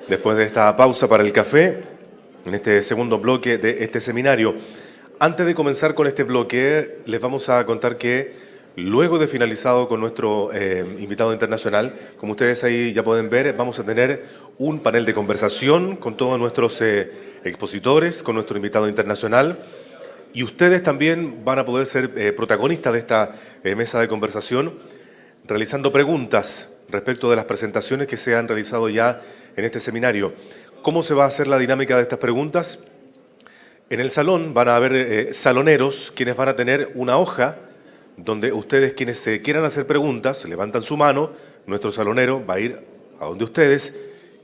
después de esta pausa para el café, en este segundo bloque de este seminario. Antes de comenzar con este bloque, les vamos a contar que luego de finalizado con nuestro invitado internacional, como ustedes ahí ya pueden ver, vamos a tener un panel de conversación con todos nuestros expositores, con nuestro invitado internacional. Y ustedes también van a poder ser protagonistas de esta mesa de conversación, realizando preguntas respecto de las presentaciones que se han realizado ya en este seminario. ¿Cómo se va a hacer la dinámica de estas preguntas? En el salón van a haber saloneros quienes van a tener una hoja donde ustedes quienes se quieran hacer preguntas levantan su mano, nuestro salonero va a ir a donde ustedes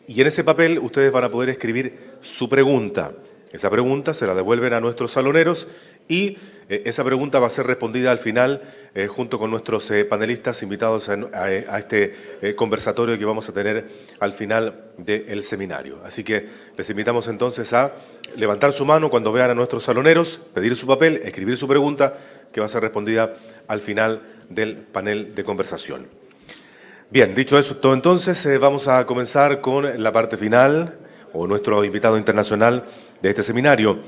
y en ese papel ustedes van a poder escribir su pregunta. Esa pregunta se la devuelven a nuestros saloneros y esa pregunta va a ser respondida al final junto con nuestros panelistas invitados a este conversatorio que vamos a tener al final del seminario. Así que les invitamos entonces a levantar su mano cuando vean a nuestros saloneros, pedir su papel, escribir su pregunta que va a ser respondida al final del panel de conversación. Bien, dicho eso todo entonces, vamos a comenzar con la parte final o nuestro invitado internacional de este seminario.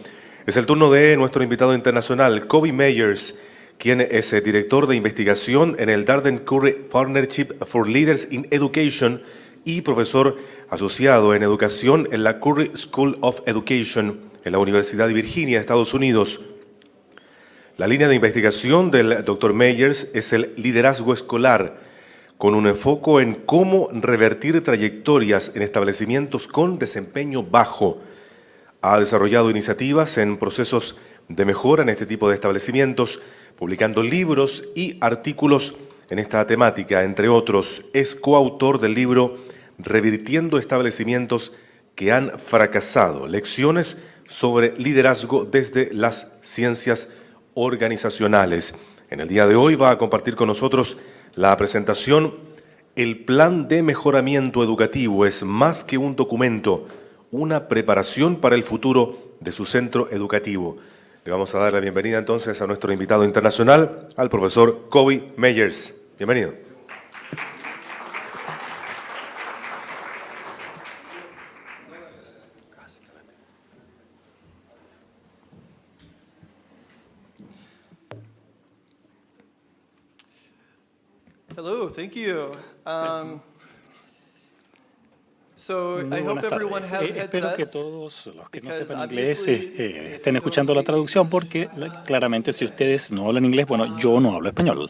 Es el turno de nuestro invitado internacional, Kobe Meyers, quien es director de investigación en el Darden Curry Partnership for Leaders in Education y profesor asociado en educación en la Curry School of Education en la Universidad de Virginia, Estados Unidos. La línea de investigación del Dr. Meyers es el liderazgo escolar, con un enfoque en cómo revertir trayectorias en establecimientos con desempeño bajo. Ha desarrollado iniciativas en procesos de mejora en este tipo de establecimientos, publicando libros y artículos en esta temática. Entre otros, es coautor del libro Revirtiendo establecimientos que han fracasado, lecciones sobre liderazgo desde las ciencias organizacionales. En el día de hoy va a compartir con nosotros la presentación El Plan de Mejoramiento Educativo es más que un documento, una preparación para el futuro de su centro educativo. Le vamos a dar la bienvenida entonces a nuestro invitado internacional, al profesor Kobe Meyers. Bienvenido. Hello, thank you. So Muy I hope buenas everyone tardes. has Espero que headsets. todos los que no because sepan inglés obviously, if estén you don't escuchando la speak traducción porque claramente si ustedes no hablan inglés, bueno, yo no hablo español.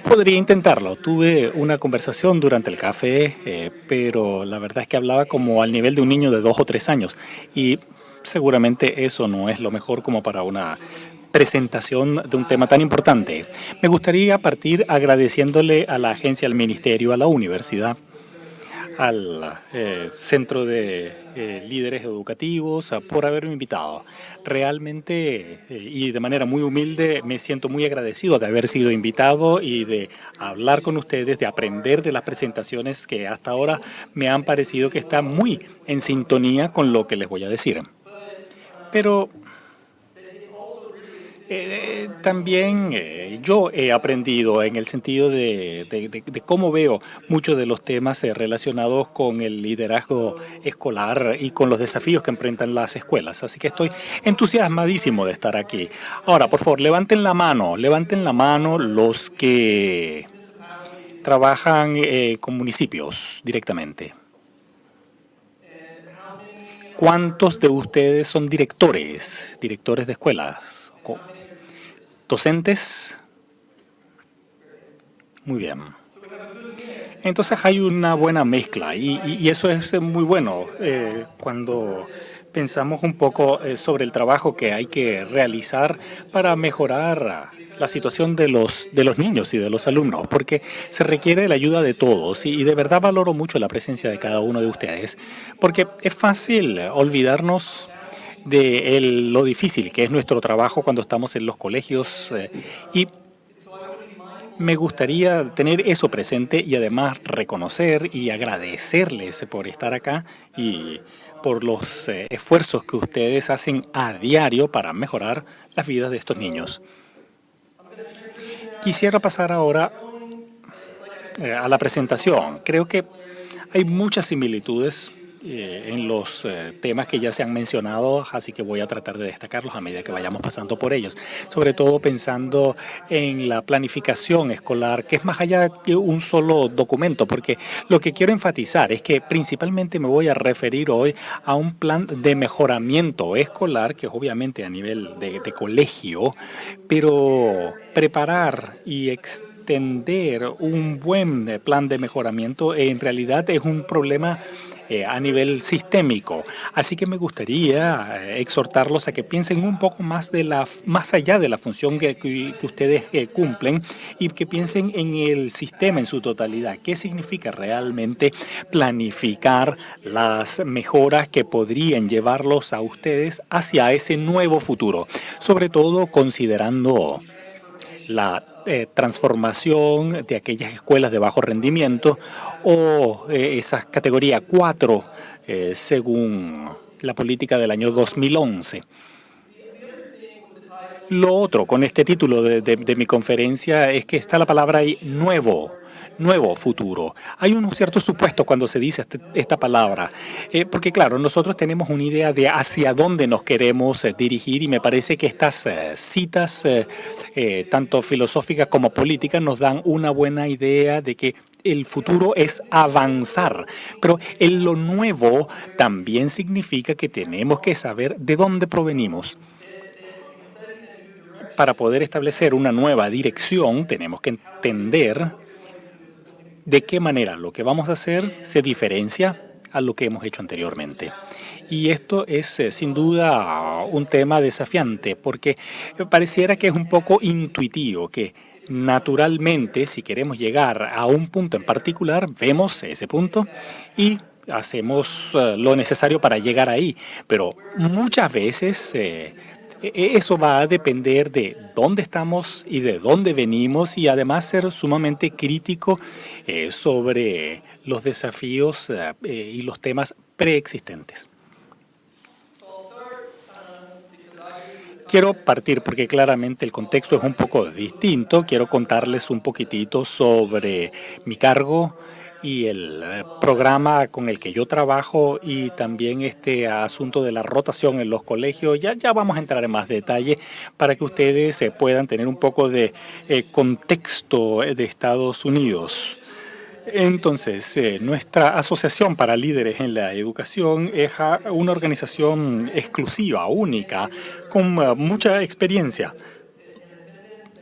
Podría intentarlo. Tuve una conversación durante el café, pero la verdad es que hablaba como al nivel de un niño de 2 o 3 años y seguramente eso no es lo mejor como para una presentación de un tema tan importante. Me gustaría partir agradeciéndole a la agencia, al ministerio, a la universidad, al Centro de Líderes Educativos por haberme invitado. Realmente y de manera muy humilde me siento muy agradecido de haber sido invitado y de hablar con ustedes, de aprender de las presentaciones que hasta ahora me han parecido que están muy en sintonía con lo que les voy a decir. Pero también yo he aprendido en el sentido de cómo veo muchos de los temas relacionados con el liderazgo escolar y con los desafíos que enfrentan las escuelas. Así que estoy entusiasmadísimo de estar aquí. Ahora, por favor, levanten la mano los que trabajan con municipios directamente. ¿Cuántos de ustedes son directores de escuelas? ¿Docentes? Muy bien. Entonces hay una buena mezcla y eso es muy bueno cuando pensamos un poco sobre el trabajo que hay que realizar para mejorar la situación de los niños y de los alumnos, porque se requiere la ayuda de todos y de verdad valoro mucho la presencia de cada uno de ustedes, porque es fácil olvidarnos de lo difícil que es nuestro trabajo cuando estamos en los colegios y me gustaría tener eso presente y además reconocer y agradecerles por estar acá y por los esfuerzos que ustedes hacen a diario para mejorar las vidas de estos niños. Quisiera pasar ahora a la presentación. Creo que hay muchas similitudes en los temas que ya se han mencionado, así que voy a tratar de destacarlos a medida que vayamos pasando por ellos. Sobre todo pensando en la planificación escolar, que es más allá de un solo documento, porque lo que quiero enfatizar es que principalmente me voy a referir hoy a un plan de mejoramiento escolar, que es obviamente a nivel de colegio, pero preparar y extender un buen plan de mejoramiento en realidad es un problema a nivel sistémico. Así que me gustaría exhortarlos a que piensen un poco más más allá de la función que ustedes cumplen y que piensen en el sistema en su totalidad. ¿Qué significa realmente planificar las mejoras que podrían llevarlos a ustedes hacia ese nuevo futuro? Sobre todo considerando la transformación de aquellas escuelas de bajo rendimiento o esa categoría 4 según la política del año 2011. Lo otro con este título de mi conferencia es que está la palabra ahí, nuevo futuro. Hay unos ciertos supuestos cuando se dice esta palabra, porque claro, nosotros tenemos una idea de hacia dónde nos queremos dirigir y me parece que estas citas, tanto filosóficas como políticas, nos dan una buena idea de que el futuro es avanzar, pero en lo nuevo también significa que tenemos que saber de dónde provenimos. Para poder establecer una nueva dirección, tenemos que entender de qué manera lo que vamos a hacer se diferencia a lo que hemos hecho anteriormente. Y esto es sin duda un tema desafiante porque pareciera que es un poco intuitivo, que naturalmente si queremos llegar a un punto en particular, vemos ese punto y hacemos lo necesario para llegar ahí. Pero muchas veces eso va a depender de dónde estamos y de dónde venimos y además ser sumamente crítico sobre los desafíos y los temas preexistentes. Quiero partir porque claramente el contexto es un poco distinto. Quiero contarles un poquitito sobre mi cargo y el programa con el que yo trabajo y también este asunto de la rotación en los colegios. Ya vamos a entrar en más detalle para que ustedes puedan tener un poco de contexto de Estados Unidos. Entonces, nuestra Asociación para Líderes en la Educación es una organización exclusiva, única, con mucha experiencia.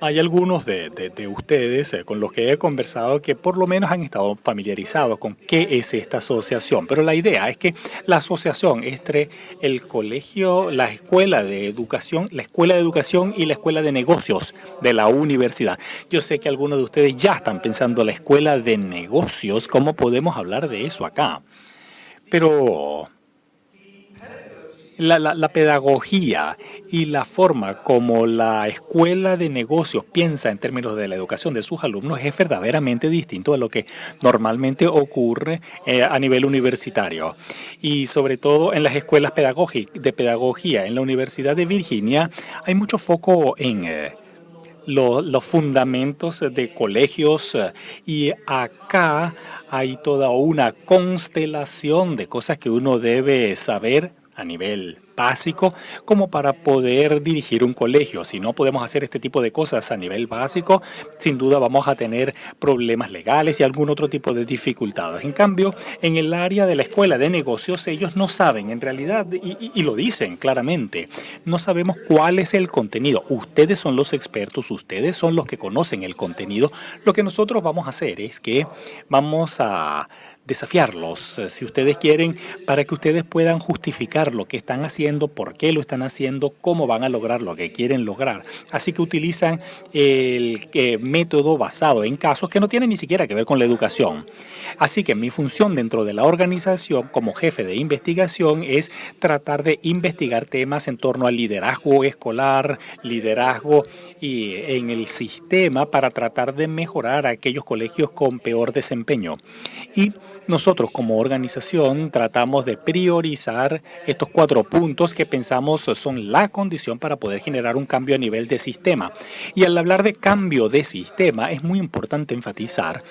Hay algunos de ustedes con los que he conversado que por lo menos han estado familiarizados con qué es esta asociación, pero la idea es que la asociación entre el colegio, la escuela de educación y la escuela de negocios de la universidad. Yo sé que algunos de ustedes ya están pensando en la escuela de negocios, ¿cómo podemos hablar de eso acá? Pero la pedagogía y la forma como la escuela de negocios piensa en términos de la educación de sus alumnos es verdaderamente distinto a lo que normalmente ocurre a nivel universitario. Y sobre todo en las escuelas de pedagogía. En la Universidad de Virginia hay mucho foco en los fundamentos de colegios y acá hay toda una constelación de cosas que uno debe saber a nivel básico como para poder dirigir un colegio. Si no podemos hacer este tipo de cosas a nivel básico, sin duda vamos a tener problemas legales y algún otro tipo de dificultades. En cambio, en el área de la escuela de negocios, ellos no saben en realidad, y lo dicen claramente, no sabemos cuál es el contenido. Ustedes son los expertos, ustedes son los que conocen el contenido. Lo que nosotros vamos a hacer es que vamos a desafiarlos, si ustedes quieren, para que ustedes puedan justificar lo que están haciendo, por qué lo están haciendo, cómo van a lograr lo que quieren lograr. Así que utilizan el método basado en casos que no tienen ni siquiera que ver con la educación. Así que mi función dentro de la organización como jefe de investigación es tratar de investigar temas en torno al liderazgo escolar, liderazgo y en el sistema para tratar de mejorar a aquellos colegios con peor desempeño. Y nosotros como organización tratamos de priorizar estos 4 puntos que pensamos son la condición para poder generar un cambio a nivel de sistema. Y al hablar de cambio de sistema es muy importante enfatizar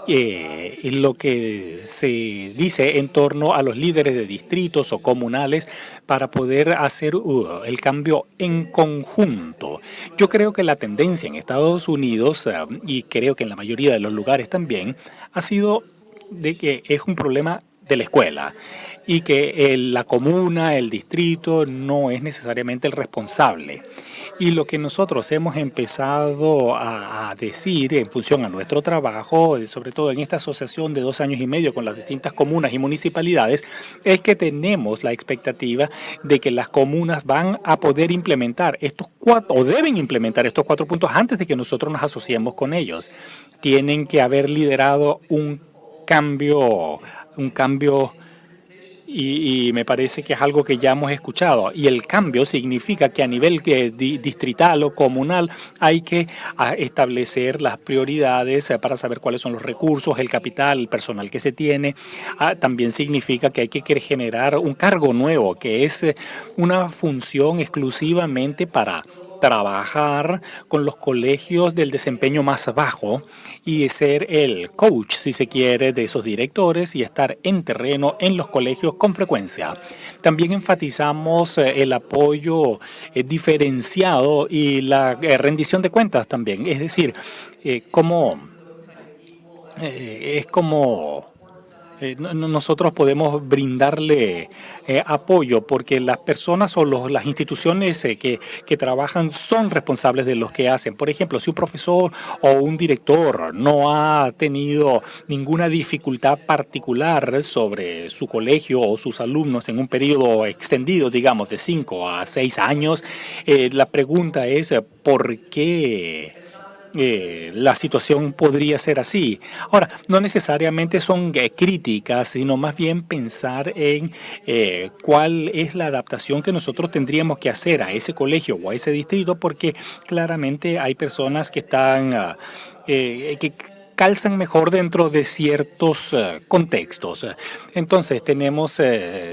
lo que se dice en torno a los líderes de distritos o comunales para poder hacer el cambio en conjunto. Yo creo que la tendencia en Estados Unidos, y creo que en la mayoría de los lugares también, ha sido de que es un problema de la escuela y que la comuna, el distrito, no es necesariamente el responsable. Y lo que nosotros hemos empezado a decir en función a nuestro trabajo, sobre todo en esta asociación de 2 años y medio con las distintas comunas y municipalidades, es que tenemos la expectativa de que las comunas van a poder implementar estos 4, o deben implementar estos 4 puntos antes de que nosotros nos asociemos con ellos. Tienen que haber liderado un cambio y me parece que es algo que ya hemos escuchado. Y el cambio significa que a nivel distrital o comunal hay que establecer las prioridades para saber cuáles son los recursos, el capital, el personal que se tiene. También significa que hay que generar un cargo nuevo, que es una función exclusivamente para trabajar con los colegios del desempeño más bajo y ser el coach, si se quiere, de esos directores y estar en terreno en los colegios con frecuencia. También enfatizamos el apoyo diferenciado y la rendición de cuentas también, es decir, nosotros podemos brindarle apoyo porque las personas o las instituciones que trabajan son responsables de lo que hacen. Por ejemplo, si un profesor o un director no ha tenido ninguna dificultad particular sobre su colegio o sus alumnos en un periodo extendido, digamos, de 5 a 6 años, la pregunta es ¿por qué la situación podría ser así? Ahora, no necesariamente son críticas, sino más bien pensar en cuál es la adaptación que nosotros tendríamos que hacer a ese colegio o a ese distrito, porque claramente hay personas que están que calzan mejor dentro de ciertos contextos. Entonces tenemos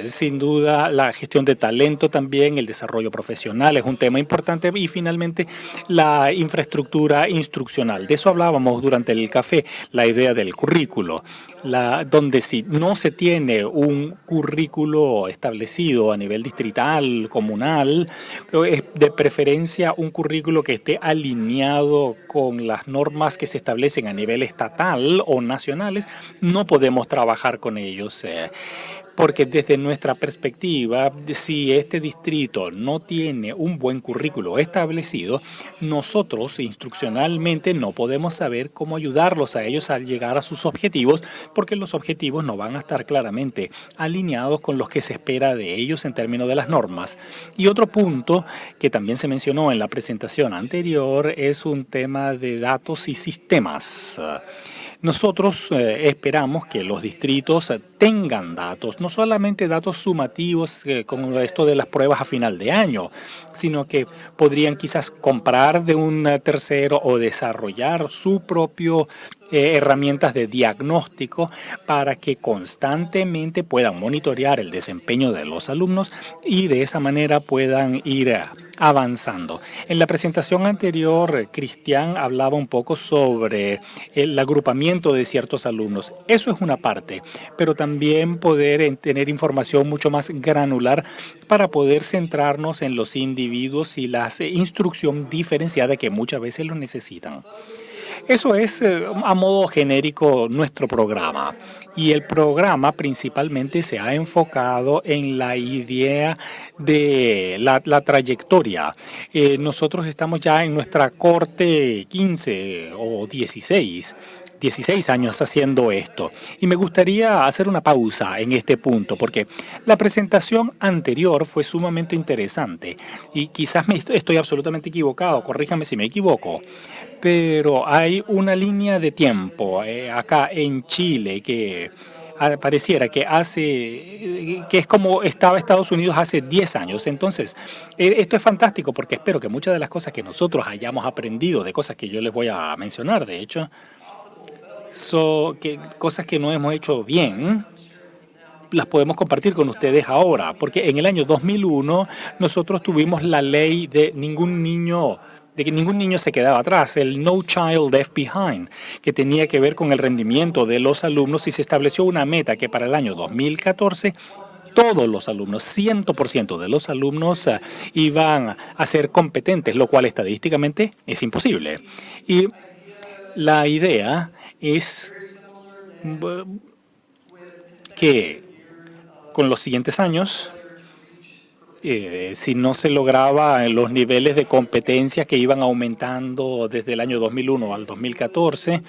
sin duda la gestión de talento también, el desarrollo profesional es un tema importante y finalmente la infraestructura instruccional. De eso hablábamos durante el café, la idea del currículo, donde si no se tiene un currículo establecido a nivel distrital, comunal, es de preferencia un currículo que esté alineado con las normas que se establecen a nivel estatal o nacionales, no podemos trabajar con ellos. Porque desde nuestra perspectiva, si este distrito no tiene un buen currículo establecido, nosotros instruccionalmente no podemos saber cómo ayudarlos a ellos a llegar a sus objetivos, porque los objetivos no van a estar claramente alineados con los que se espera de ellos en términos de las normas. Y otro punto que también se mencionó en la presentación anterior es un tema de datos y sistemas. Nosotros esperamos que los distritos tengan datos, no solamente datos sumativos con esto de las pruebas a final de año, sino que podrían quizás comprar de un tercero o desarrollar su propio herramientas de diagnóstico para que constantemente puedan monitorear el desempeño de los alumnos y de esa manera puedan ir avanzando. En la presentación anterior, Cristian hablaba un poco sobre el agrupamiento de ciertos alumnos. Eso es una parte, pero también poder tener información mucho más granular para poder centrarnos en los individuos y la instrucción diferenciada que muchas veces lo necesitan. Eso es a modo genérico nuestro programa y el programa principalmente se ha enfocado en la idea de la trayectoria. Nosotros estamos ya en nuestra corte 15 o 16 años haciendo esto. Y me gustaría hacer una pausa en este punto, porque la presentación anterior fue sumamente interesante y quizás estoy absolutamente equivocado, corríjame si me equivoco, pero hay una línea de tiempo acá en Chile que pareciera que es como estaba Estados Unidos hace 10 años. Entonces, esto es fantástico porque espero que muchas de las cosas que nosotros hayamos aprendido, de cosas que yo les voy a mencionar, de hecho, cosas que no hemos hecho bien, las podemos compartir con ustedes ahora, porque en el año 2001 nosotros tuvimos la ley de ningún niño de que ningún niño se quedaba atrás, el No Child Left Behind, que tenía que ver con el rendimiento de los alumnos y se estableció una meta que para el año 2014 todos los alumnos, 100% de los alumnos iban a ser competentes, lo cual estadísticamente es imposible. Y la idea es que con los siguientes años, si no se lograban los niveles de competencia que iban aumentando desde el año 2001 al 2014,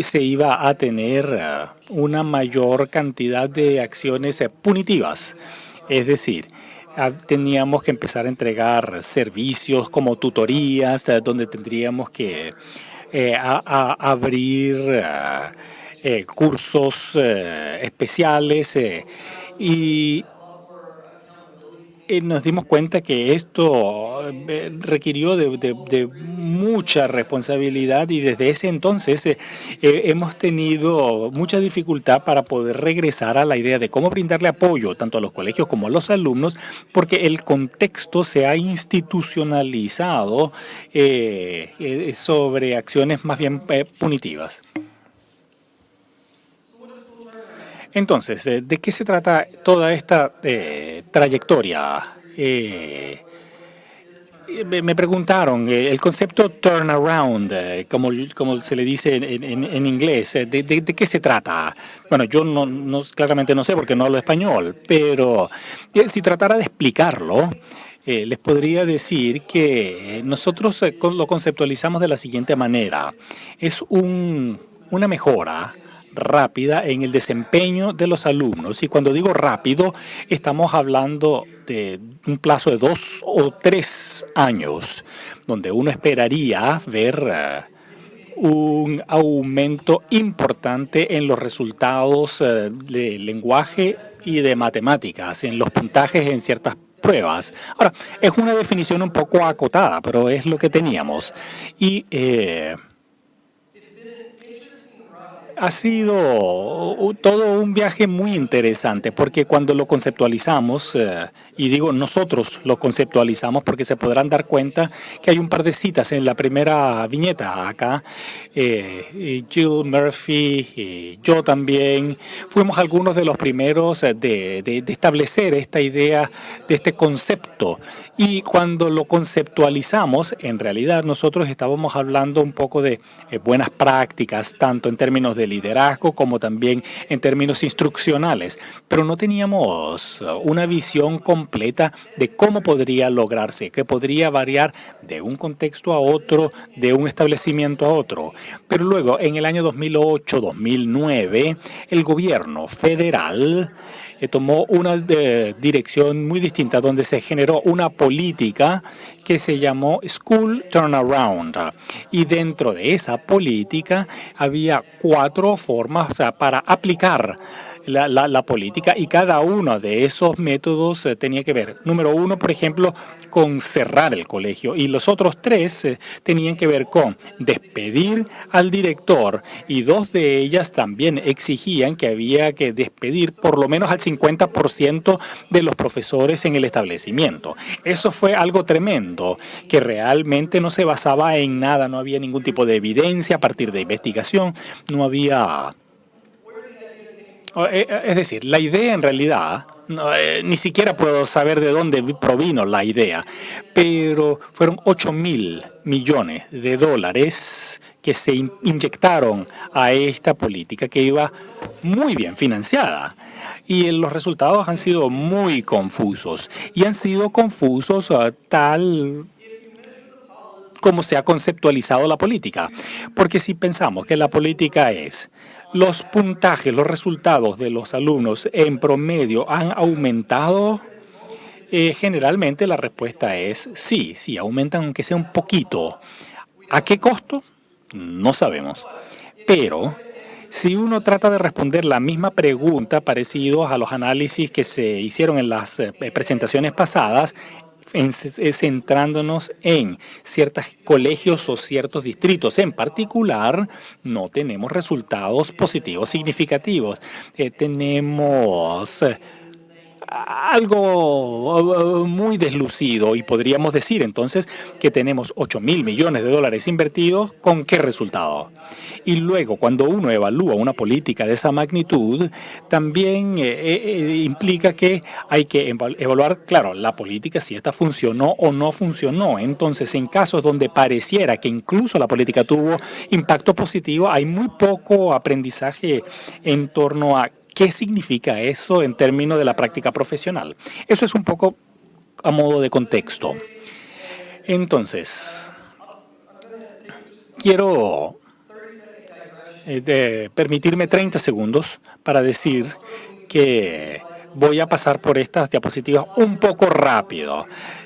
se iba a tener una mayor cantidad de acciones punitivas. Es decir, teníamos que empezar a entregar servicios como tutorías, donde tendríamos que abrir cursos especiales y nos dimos cuenta que esto requirió de mucha responsabilidad y desde ese entonces hemos tenido mucha dificultad para poder regresar a la idea de cómo brindarle apoyo tanto a los colegios como a los alumnos, porque el contexto se ha institucionalizado sobre acciones más bien punitivas. Entonces, ¿de qué se trata toda esta trayectoria? Me preguntaron, el concepto turnaround, como se le dice en inglés, ¿de qué se trata? Bueno, yo claramente no sé porque no hablo español, pero si tratara de explicarlo, les podría decir que nosotros lo conceptualizamos de la siguiente manera. Es una mejora rápida en el desempeño de los alumnos. Y cuando digo rápido, estamos hablando de un plazo de 2 o 3 años, donde uno esperaría ver un aumento importante en los resultados de lenguaje y de matemáticas, en los puntajes en ciertas pruebas. Ahora, es una definición un poco acotada, pero es lo que teníamos. Y ha sido todo un viaje muy interesante porque cuando lo conceptualizamos, y digo nosotros lo conceptualizamos porque se podrán dar cuenta que hay un par de citas en la primera viñeta acá. Jill Murphy y yo también fuimos algunos de los primeros de establecer esta idea de este concepto. Y cuando lo conceptualizamos, en realidad nosotros estábamos hablando un poco de buenas prácticas, tanto en términos de liderazgo como también en términos instruccionales, pero no teníamos una visión completa de cómo podría lograrse, que podría variar de un contexto a otro, de un establecimiento a otro. Pero luego, en el año 2008-2009, el gobierno federal tomó una dirección muy distinta, donde se generó una política que se llamó School Turnaround. Y dentro de esa política había 4 formas para aplicar la política, y cada uno de esos métodos tenía que ver, número 1, por ejemplo, con cerrar el colegio, y los otros 3 tenían que ver con despedir al director, y 2 de ellas también exigían que había que despedir por lo menos al 50% de los profesores en el establecimiento. Eso fue algo tremendo, que realmente no se basaba en nada, no había ningún tipo de evidencia a partir de investigación, no había... Es decir, la idea en realidad, ni siquiera puedo saber de dónde provino la idea, pero fueron $8.000 millones que se inyectaron a esta política que iba muy bien financiada. Y los resultados han sido muy confusos, y han sido confusos tal como se ha conceptualizado la política. Porque si pensamos que la política es los puntajes, los resultados de los alumnos en promedio han aumentado, generalmente la respuesta es sí, aumentan aunque sea un poquito. ¿A qué costo? No sabemos. Pero si uno trata de responder la misma pregunta parecidos a los análisis que se hicieron en las presentaciones pasadas, centrándonos en ciertos colegios o ciertos distritos en particular, no tenemos resultados positivos significativos. Tenemos algo muy deslucido y podríamos decir entonces que tenemos 8.000 millones de dólares invertidos, ¿con qué resultado? Y luego, cuando uno evalúa una política de esa magnitud, también implica que hay que evaluar, claro, la política, si esta funcionó o no funcionó. Entonces, en casos donde pareciera que incluso la política tuvo impacto positivo, hay muy poco aprendizaje en torno a qué significa eso en términos de la práctica profesional. Eso es un poco a modo de contexto. Entonces, quiero permitirme 30 segundos para decir que voy a pasar por estas diapositivas un poco rápido.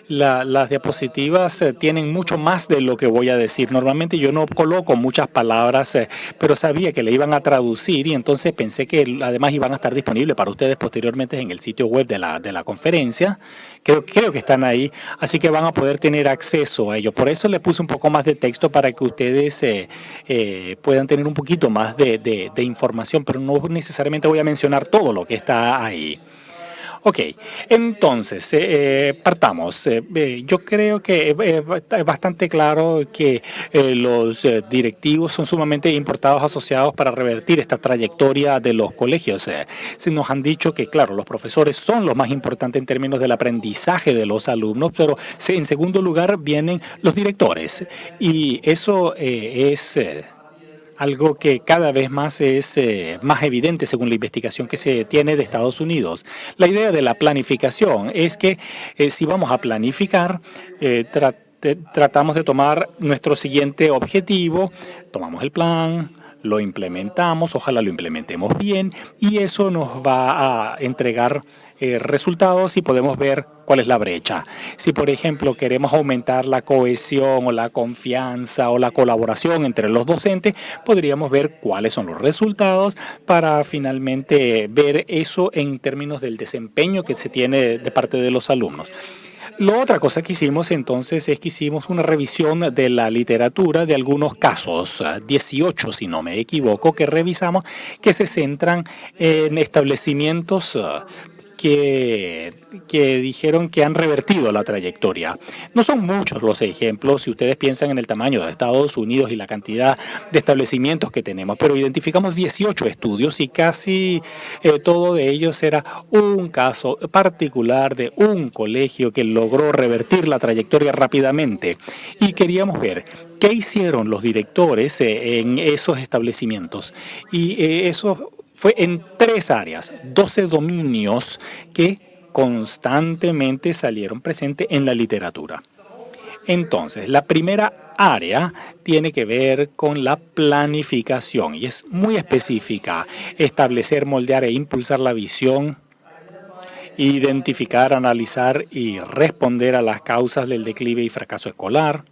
Las diapositivas tienen mucho más de lo que voy a decir. Normalmente yo no coloco muchas palabras, pero sabía que le iban a traducir y entonces pensé que además iban a estar disponibles para ustedes posteriormente en el sitio web de la conferencia. Creo que están ahí, así que van a poder tener acceso a ello. Por eso le puse un poco más de texto para que ustedes puedan tener un poquito más de información, pero no necesariamente voy a mencionar todo lo que está ahí. Ok, entonces, partamos. Yo creo que es bastante claro que los directivos son sumamente importados, asociados para revertir esta trayectoria de los colegios. Se nos han dicho que, claro, los profesores son los más importantes en términos del aprendizaje de los alumnos, pero en segundo lugar vienen los directores. Y eso es algo que cada vez más es más evidente según la investigación que se tiene de Estados Unidos. La idea de la planificación es que si vamos a planificar, tratamos de tomar nuestro siguiente objetivo, tomamos el plan, lo implementamos, ojalá lo implementemos bien y eso nos va a entregar resultados y podemos ver cuál es la brecha. Si, por ejemplo, queremos aumentar la cohesión o la confianza o la colaboración entre los docentes, podríamos ver cuáles son los resultados para finalmente ver eso en términos del desempeño que se tiene de parte de los alumnos. La otra cosa que hicimos entonces es que hicimos una revisión de la literatura de algunos casos, 18 si no me equivoco, que revisamos, que se centran en establecimientos que dijeron que han revertido la trayectoria. No son muchos los ejemplos si ustedes piensan en el tamaño de Estados Unidos y la cantidad de establecimientos que tenemos, pero identificamos 18 estudios y casi todo de ellos era un caso particular de un colegio que logró revertir la trayectoria rápidamente. Y queríamos ver qué hicieron los directores en esos establecimientos. Y eso fue en 3 áreas, 12 dominios que constantemente salieron presentes en la literatura. Entonces, la primera área tiene que ver con la planificación y es muy específica. Establecer, moldear e impulsar la visión, identificar, analizar y responder a las causas del declive y fracaso escolar,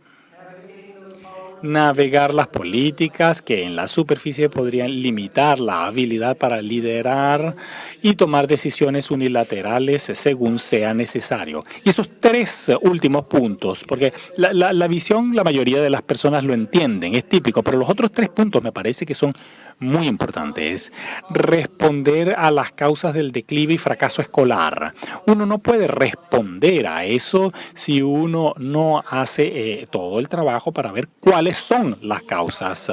navegar las políticas que en la superficie podrían limitar la habilidad para liderar y tomar decisiones unilaterales según sea necesario. Y esos 3 últimos puntos, porque la visión la mayoría de las personas lo entienden, es típico, pero los otros 3 puntos me parece que son muy importantes. Responder a las causas del declive y fracaso escolar. Uno no puede responder a eso si uno no hace todo el trabajo para ver cuáles son las causas.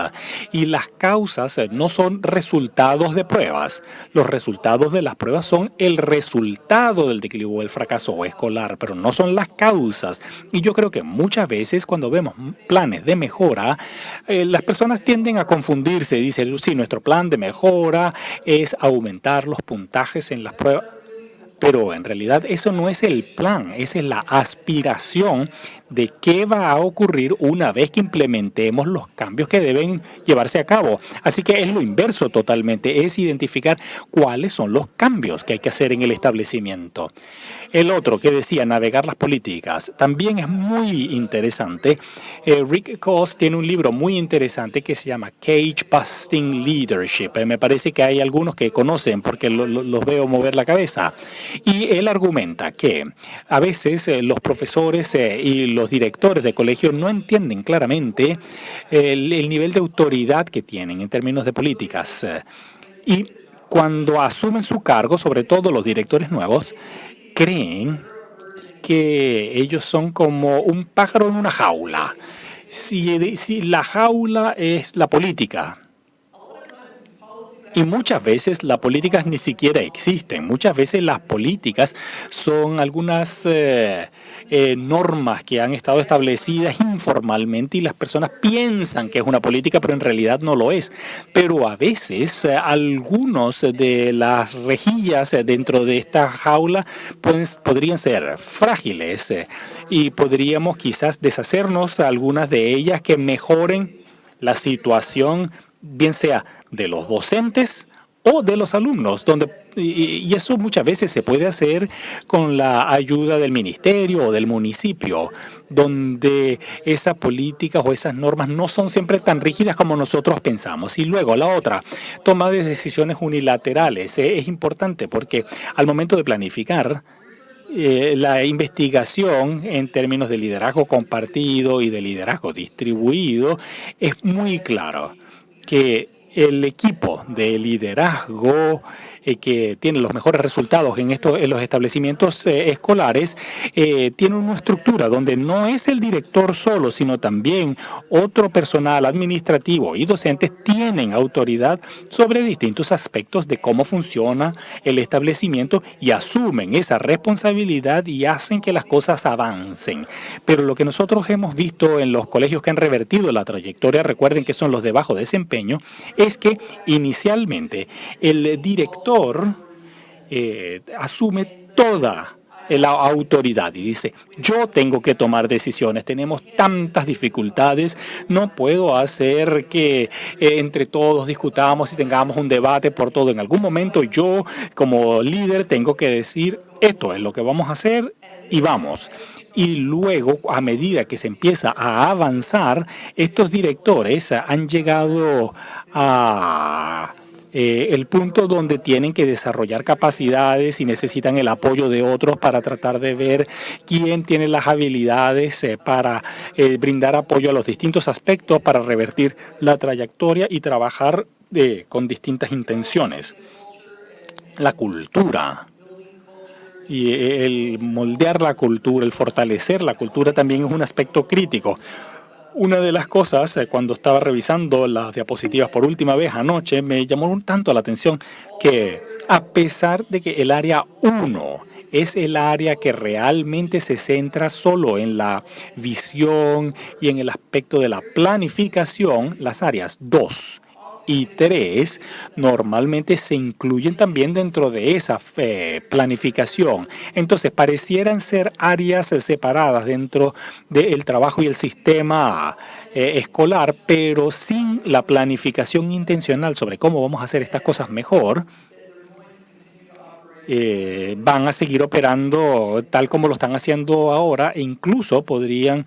Y las causas no son resultados de pruebas. Los resultados de las pruebas son el resultado del declive o el fracaso escolar, pero no son las causas. Y yo creo que muchas veces cuando vemos planes de mejora, las personas tienden a confundirse. Dicen, sí, nuestro plan de mejora es aumentar los puntajes en las pruebas. Pero en realidad eso no es el plan, esa es la aspiración de qué va a ocurrir una vez que implementemos los cambios que deben llevarse a cabo. Así que es lo inverso totalmente, es identificar cuáles son los cambios que hay que hacer en el establecimiento. El otro que decía navegar las políticas también es muy interesante. Rick Koss tiene un libro muy interesante que se llama Cage Busting Leadership. Me parece que hay algunos que conocen porque los veo mover la cabeza. Y él argumenta que a veces los profesores y los directores de colegios no entienden claramente el nivel de autoridad que tienen en términos de políticas. Y cuando asumen su cargo, sobre todo los directores nuevos, creen que ellos son como un pájaro en una jaula. Si la jaula es la política, y muchas veces las políticas ni siquiera existen. Muchas veces las políticas son algunas normas que han estado establecidas informalmente y las personas piensan que es una política, pero en realidad no lo es. Pero a veces algunos de las rejillas dentro de esta jaula podrían ser frágiles y podríamos quizás deshacernos algunas de ellas que mejoren la situación, bien sea de los docentes o de los alumnos, y eso muchas veces se puede hacer con la ayuda del ministerio o del municipio, donde esas políticas o esas normas no son siempre tan rígidas como nosotros pensamos. Y luego la otra, toma de decisiones unilaterales. Es importante porque al momento de planificar, la investigación en términos de liderazgo compartido y de liderazgo distribuido es muy claro que el equipo de liderazgo que tiene los mejores resultados en los establecimientos escolares tiene una estructura donde no es el director solo, sino también otro personal administrativo y docentes tienen autoridad sobre distintos aspectos de cómo funciona el establecimiento y asumen esa responsabilidad y hacen que las cosas avancen. Pero lo que nosotros hemos visto en los colegios que han revertido la trayectoria, recuerden que son los de bajo desempeño, es que inicialmente el director asume toda la autoridad y dice, yo tengo que tomar decisiones, tenemos tantas dificultades, no puedo hacer que entre todos discutamos y tengamos un debate por todo. En algún momento yo como líder tengo que decir, esto es lo que vamos a hacer y vamos. Y luego, a medida que se empieza a avanzar, estos directores han llegado a el punto donde tienen que desarrollar capacidades y necesitan el apoyo de otros para tratar de ver quién tiene las habilidades para brindar apoyo a los distintos aspectos para revertir la trayectoria y trabajar con distintas intenciones. La cultura y el moldear la cultura, el fortalecer la cultura también es un aspecto crítico. Una de las cosas, cuando estaba revisando las diapositivas por última vez anoche, me llamó un tanto la atención que a pesar de que el área 1 es el área que realmente se centra solo en la visión y en el aspecto de la planificación, las áreas 2 y 3 normalmente se incluyen también dentro de esa planificación. Entonces, parecieran ser áreas separadas dentro del trabajo y el sistema escolar, pero sin la planificación intencional sobre cómo vamos a hacer estas cosas mejor, van a seguir operando tal como lo están haciendo ahora e incluso podrían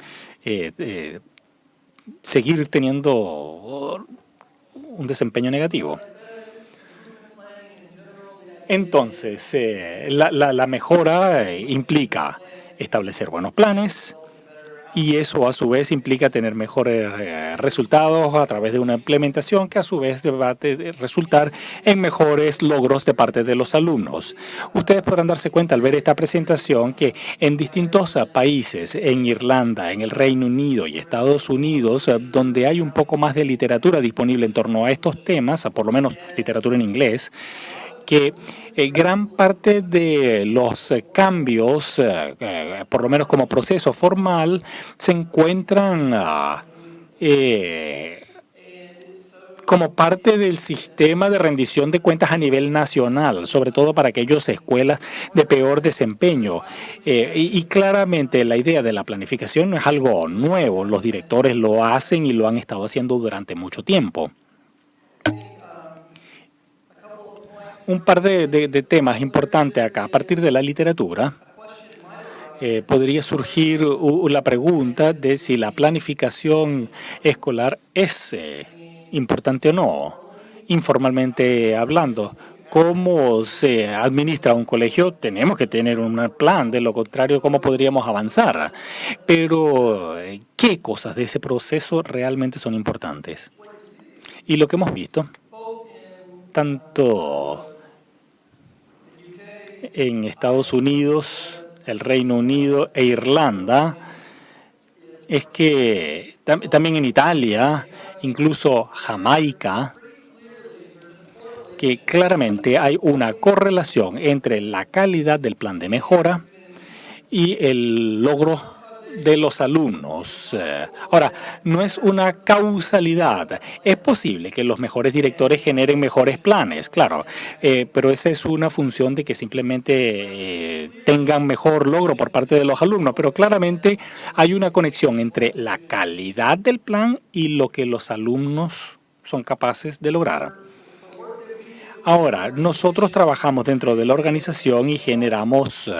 seguir teniendo un desempeño negativo. Entonces, la mejora implica establecer buenos planes y eso a su vez implica tener mejores resultados a través de una implementación que a su vez va a resultar en mejores logros de parte de los alumnos. Ustedes podrán darse cuenta al ver esta presentación que en distintos países, en Irlanda, en el Reino Unido y Estados Unidos, donde hay un poco más de literatura disponible en torno a estos temas, por lo menos literatura en inglés, que gran parte de los cambios, por lo menos como proceso formal, se encuentran como parte del sistema de rendición de cuentas a nivel nacional, sobre todo para aquellas escuelas de peor desempeño. Y claramente la idea de la planificación no es algo nuevo, los directores lo hacen y lo han estado haciendo durante mucho tiempo. Un par de temas importantes acá. A partir de la literatura, podría surgir la pregunta de si la planificación escolar es importante o no, informalmente hablando. ¿Cómo se administra un colegio? Tenemos que tener un plan, de lo contrario, ¿cómo podríamos avanzar? Pero, ¿qué cosas de ese proceso realmente son importantes? Y lo que hemos visto tanto en Estados Unidos, el Reino Unido e Irlanda, es que también en Italia, incluso Jamaica, que claramente hay una correlación entre la calidad del plan de mejora y el logro de los alumnos. Ahora, no es una causalidad. Es posible que los mejores directores generen mejores planes, claro, pero esa es una función de que simplemente tengan mejor logro por parte de los alumnos. Pero claramente hay una conexión entre la calidad del plan y lo que los alumnos son capaces de lograr. Ahora, nosotros trabajamos dentro de la organización y generamos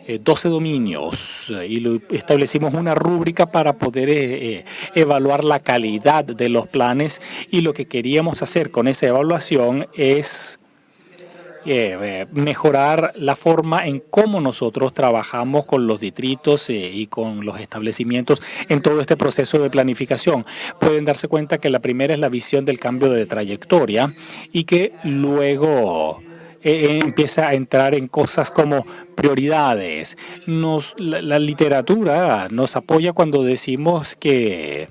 12 dominios y establecimos una rúbrica para poder evaluar la calidad de los planes, y lo que queríamos hacer con esa evaluación es mejorar la forma en cómo nosotros trabajamos con los distritos y con los establecimientos en todo este proceso de planificación. Pueden darse cuenta que la primera es la visión del cambio de trayectoria y que luego empieza a entrar en cosas como prioridades. La literatura nos apoya cuando decimos que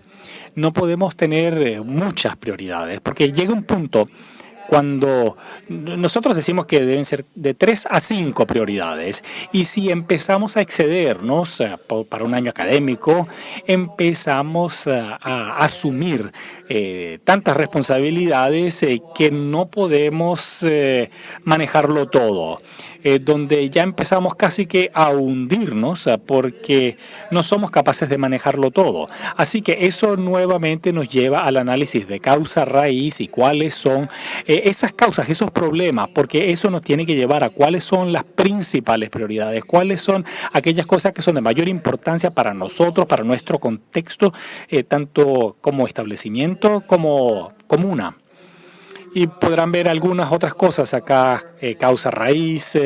no podemos tener muchas prioridades, porque llega un punto cuando nosotros decimos que deben ser de 3 a 5 prioridades, y si empezamos a excedernos para un año académico, empezamos a asumir tantas responsabilidades que no podemos manejarlo todo, donde ya empezamos casi que a hundirnos porque no somos capaces de manejarlo todo. Así que eso nuevamente nos lleva al análisis de causa raíz y cuáles son esas causas, esos problemas, porque eso nos tiene que llevar a cuáles son las principales prioridades, cuáles son aquellas cosas que son de mayor importancia para nosotros, para nuestro contexto, tanto como establecimiento como comuna. Y podrán ver algunas otras cosas acá, causa raíz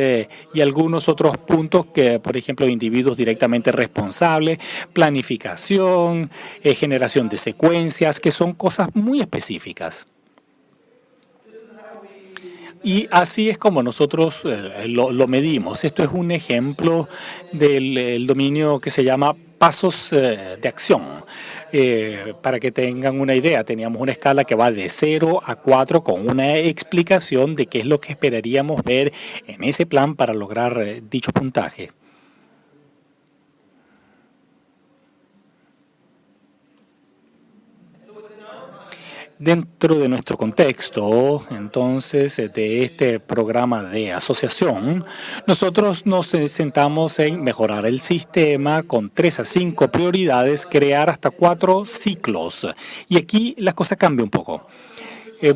y algunos otros puntos que, por ejemplo, individuos directamente responsables, planificación, generación de secuencias, que son cosas muy específicas. Y así es como nosotros lo medimos. Esto es un ejemplo del dominio que se llama pasos de acción. Para que tengan una idea, teníamos una escala que va de 0 a 4 con una explicación de qué es lo que esperaríamos ver en ese plan para lograr dicho puntaje. Dentro de nuestro contexto, entonces, de este programa de asociación, nosotros nos sentamos en mejorar el sistema con 3 a 5 prioridades, crear hasta 4 ciclos. Y aquí la cosa cambia un poco.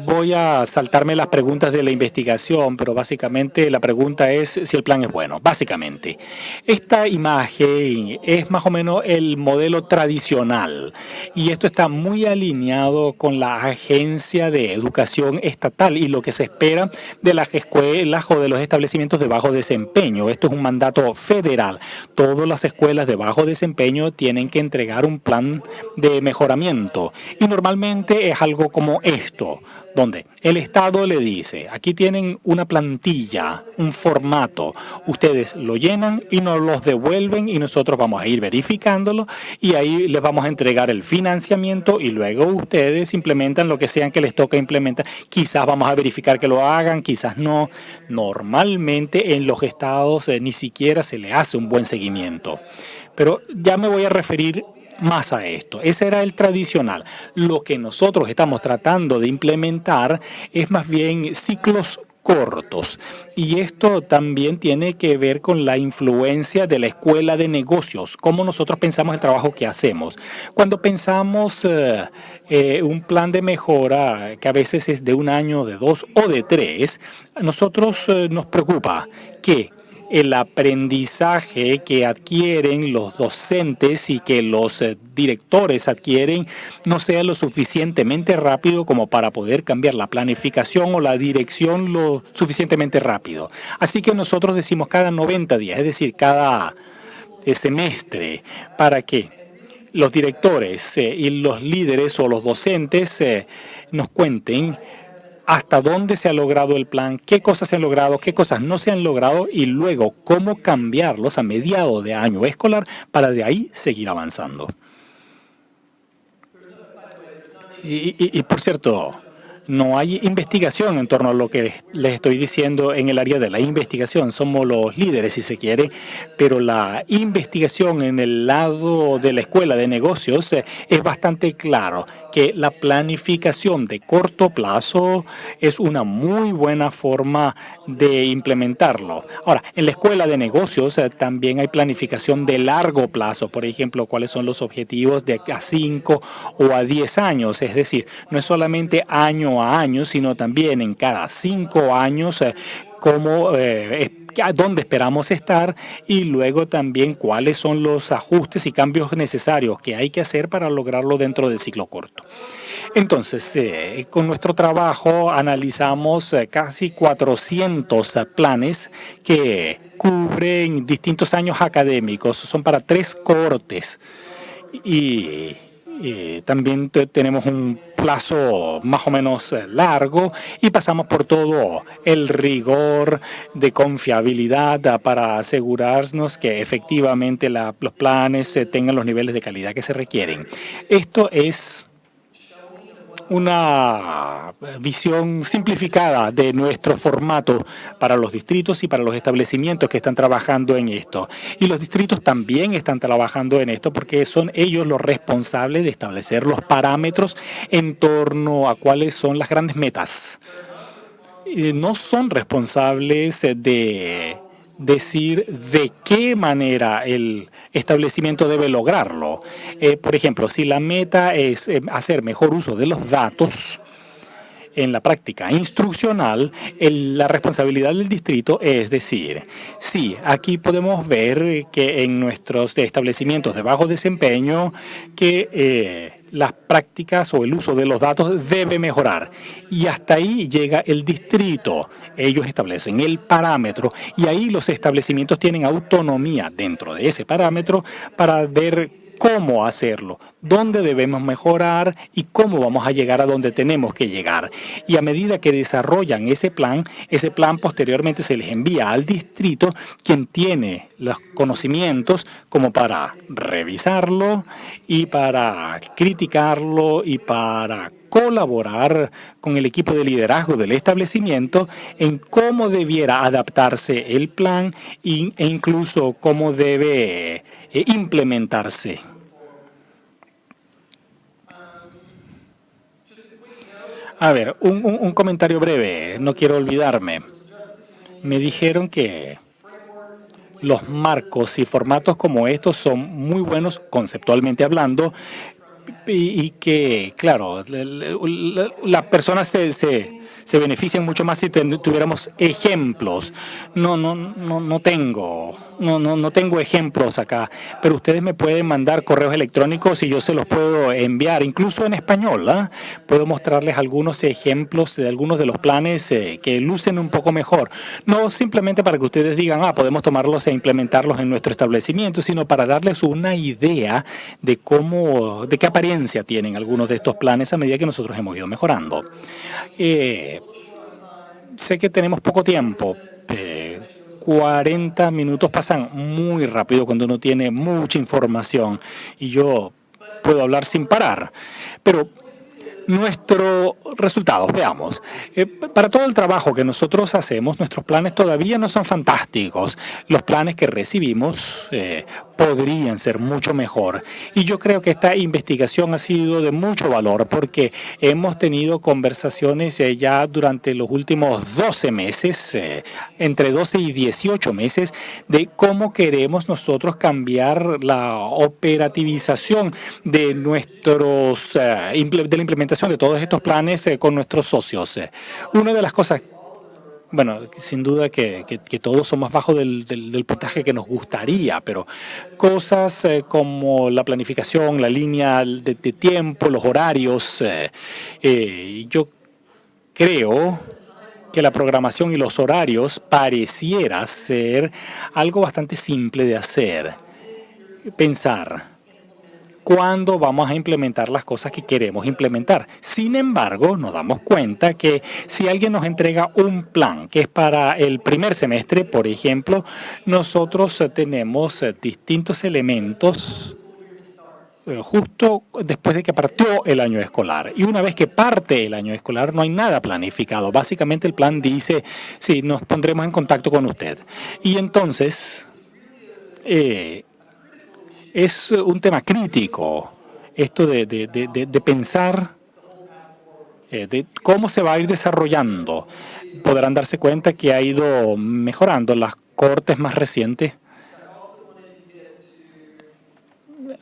Voy a saltarme las preguntas de la investigación, pero básicamente la pregunta es si el plan es bueno. Básicamente, esta imagen es más o menos el modelo tradicional, y esto está muy alineado con la Agencia de Educación Estatal y lo que se espera de las escuelas o de los establecimientos de bajo desempeño. Esto es un mandato federal. Todas las escuelas de bajo desempeño tienen que entregar un plan de mejoramiento, y normalmente es algo como esto, donde el Estado le dice: aquí tienen una plantilla, un formato, ustedes lo llenan y nos los devuelven y nosotros vamos a ir verificándolo y ahí les vamos a entregar el financiamiento y luego ustedes implementan lo que sean que les toca implementar. Quizás vamos a verificar que lo hagan, quizás no. Normalmente en los estados ni siquiera se le hace un buen seguimiento. Pero ya me voy a referir más a esto. Ese era el tradicional. Lo que nosotros estamos tratando de implementar es más bien ciclos cortos, y esto también tiene que ver con la influencia de la escuela de negocios, cómo nosotros pensamos el trabajo que hacemos. Cuando pensamos un plan de mejora que a veces es de 1 año, de 2 o de 3, a nosotros nos preocupa que el aprendizaje que adquieren los docentes y que los directores adquieren no sea lo suficientemente rápido como para poder cambiar la planificación o la dirección lo suficientemente rápido. Así que nosotros decimos cada 90 días, es decir, cada semestre, para que los directores y los líderes o los docentes nos cuenten hasta dónde se ha logrado el plan, qué cosas se han logrado, qué cosas no se han logrado y luego cómo cambiarlos a mediados de año escolar para de ahí seguir avanzando. Y por cierto, no hay investigación en torno a lo que les estoy diciendo en el área de la investigación. Somos los líderes, si se quiere, pero la investigación en el lado de la escuela de negocios es bastante claro que la planificación de corto plazo es una muy buena forma de implementarlo. Ahora, en la escuela de negocios también hay planificación de largo plazo. Por ejemplo, cuáles son los objetivos de a 5 o a 10 años. Es decir, no es solamente año a año, sino también en cada 5 años a dónde esperamos estar y luego también cuáles son los ajustes y cambios necesarios que hay que hacer para lograrlo dentro del ciclo corto. Entonces, con nuestro trabajo analizamos casi 400 planes que cubren distintos años académicos. Son para 3 cohortes y también tenemos un plazo más o menos largo y pasamos por todo el rigor de confiabilidad para asegurarnos que efectivamente los planes tengan los niveles de calidad que se requieren. Esto es una visión simplificada de nuestro formato para los distritos y para los establecimientos que están trabajando en esto. Y los distritos también están trabajando en esto porque son ellos los responsables de establecer los parámetros en torno a cuáles son las grandes metas. No son responsables de decir de qué manera el establecimiento debe lograrlo. Por ejemplo, si la meta es hacer mejor uso de los datos en la práctica instruccional, la responsabilidad del distrito es decir, sí, aquí podemos ver que en nuestros establecimientos de bajo desempeño que las prácticas o el uso de los datos debe mejorar. Y hasta ahí llega el distrito. Ellos establecen el parámetro y ahí los establecimientos tienen autonomía dentro de ese parámetro para ver cómo hacerlo, dónde debemos mejorar y cómo vamos a llegar a donde tenemos que llegar. Y a medida que desarrollan ese plan posteriormente se les envía al distrito, quien tiene los conocimientos como para revisarlo y para criticarlo y para colaborar con el equipo de liderazgo del establecimiento en cómo debiera adaptarse el plan e incluso cómo debe implementarse. A ver, un comentario breve, no quiero olvidarme. Me dijeron que los marcos y formatos como estos son muy buenos conceptualmente hablando y que, claro, las personas se benefician mucho más si tuviéramos ejemplos. No tengo ejemplos acá, pero ustedes me pueden mandar correos electrónicos y yo se los puedo enviar, incluso en español. Puedo mostrarles algunos ejemplos de algunos de los planes que lucen un poco mejor. No simplemente para que ustedes digan, podemos tomarlos e implementarlos en nuestro establecimiento, sino para darles una idea de de qué apariencia tienen algunos de estos planes a medida que nosotros hemos ido mejorando. Sé que tenemos poco tiempo. 40 minutos pasan muy rápido cuando uno tiene mucha información y yo puedo hablar sin parar. Pero nuestros resultados, veamos. Para todo el trabajo que nosotros hacemos, nuestros planes todavía no son fantásticos. Los planes que recibimos podrían ser mucho mejor. Y yo creo que esta investigación ha sido de mucho valor porque hemos tenido conversaciones ya durante los últimos 12 meses, entre 12 y 18 meses, de cómo queremos nosotros cambiar la operativización de la implementación de todos estos planes con nuestros socios. Una de las cosas, bueno, sin duda que todos somos bajo del puntaje que nos gustaría, pero cosas como la planificación, la línea de tiempo, los horarios, yo creo que la programación y los horarios pareciera ser algo bastante simple de hacer. Pensar cuándo vamos a implementar las cosas que queremos implementar. Sin embargo, nos damos cuenta que si alguien nos entrega un plan que es para el primer semestre, por ejemplo, nosotros tenemos distintos elementos justo después de que partió el año escolar. Y una vez que parte el año escolar no hay nada planificado. Básicamente el plan dice, sí, nos pondremos en contacto con usted. Y entonces es un tema crítico esto de pensar de cómo se va a ir desarrollando. Podrán darse cuenta que ha ido mejorando. Las cortes más recientes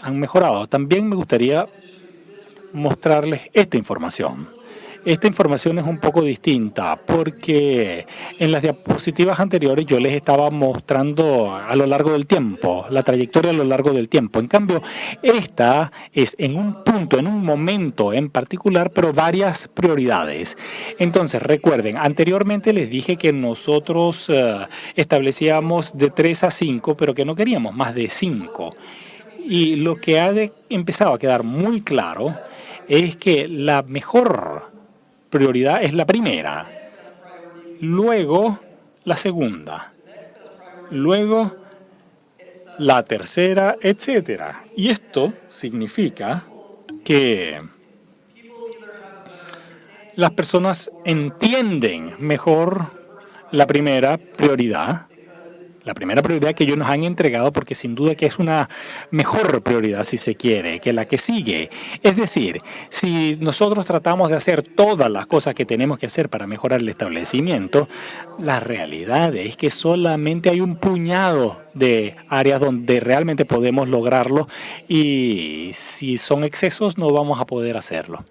han mejorado. También me gustaría mostrarles esta información. Esta información es un poco distinta porque en las diapositivas anteriores yo les estaba mostrando a lo largo del tiempo, la trayectoria a lo largo del tiempo. En cambio, esta es en un punto, en un momento en particular, pero varias prioridades. Entonces, recuerden, anteriormente les dije que nosotros establecíamos de 3 a 5, pero que no queríamos más de 5. Y lo que ha empezado a quedar muy claro es que la mejor prioridad es la primera, luego la segunda, luego la tercera, etcétera. Y esto significa que las personas entienden mejor la primera prioridad que ellos nos han entregado, porque sin duda que es una mejor prioridad, si se quiere, que la que sigue. Es decir, si nosotros tratamos de hacer todas las cosas que tenemos que hacer para mejorar el establecimiento, la realidad es que solamente hay un puñado de áreas donde realmente podemos lograrlo, y si son excesos no vamos a poder hacerlo.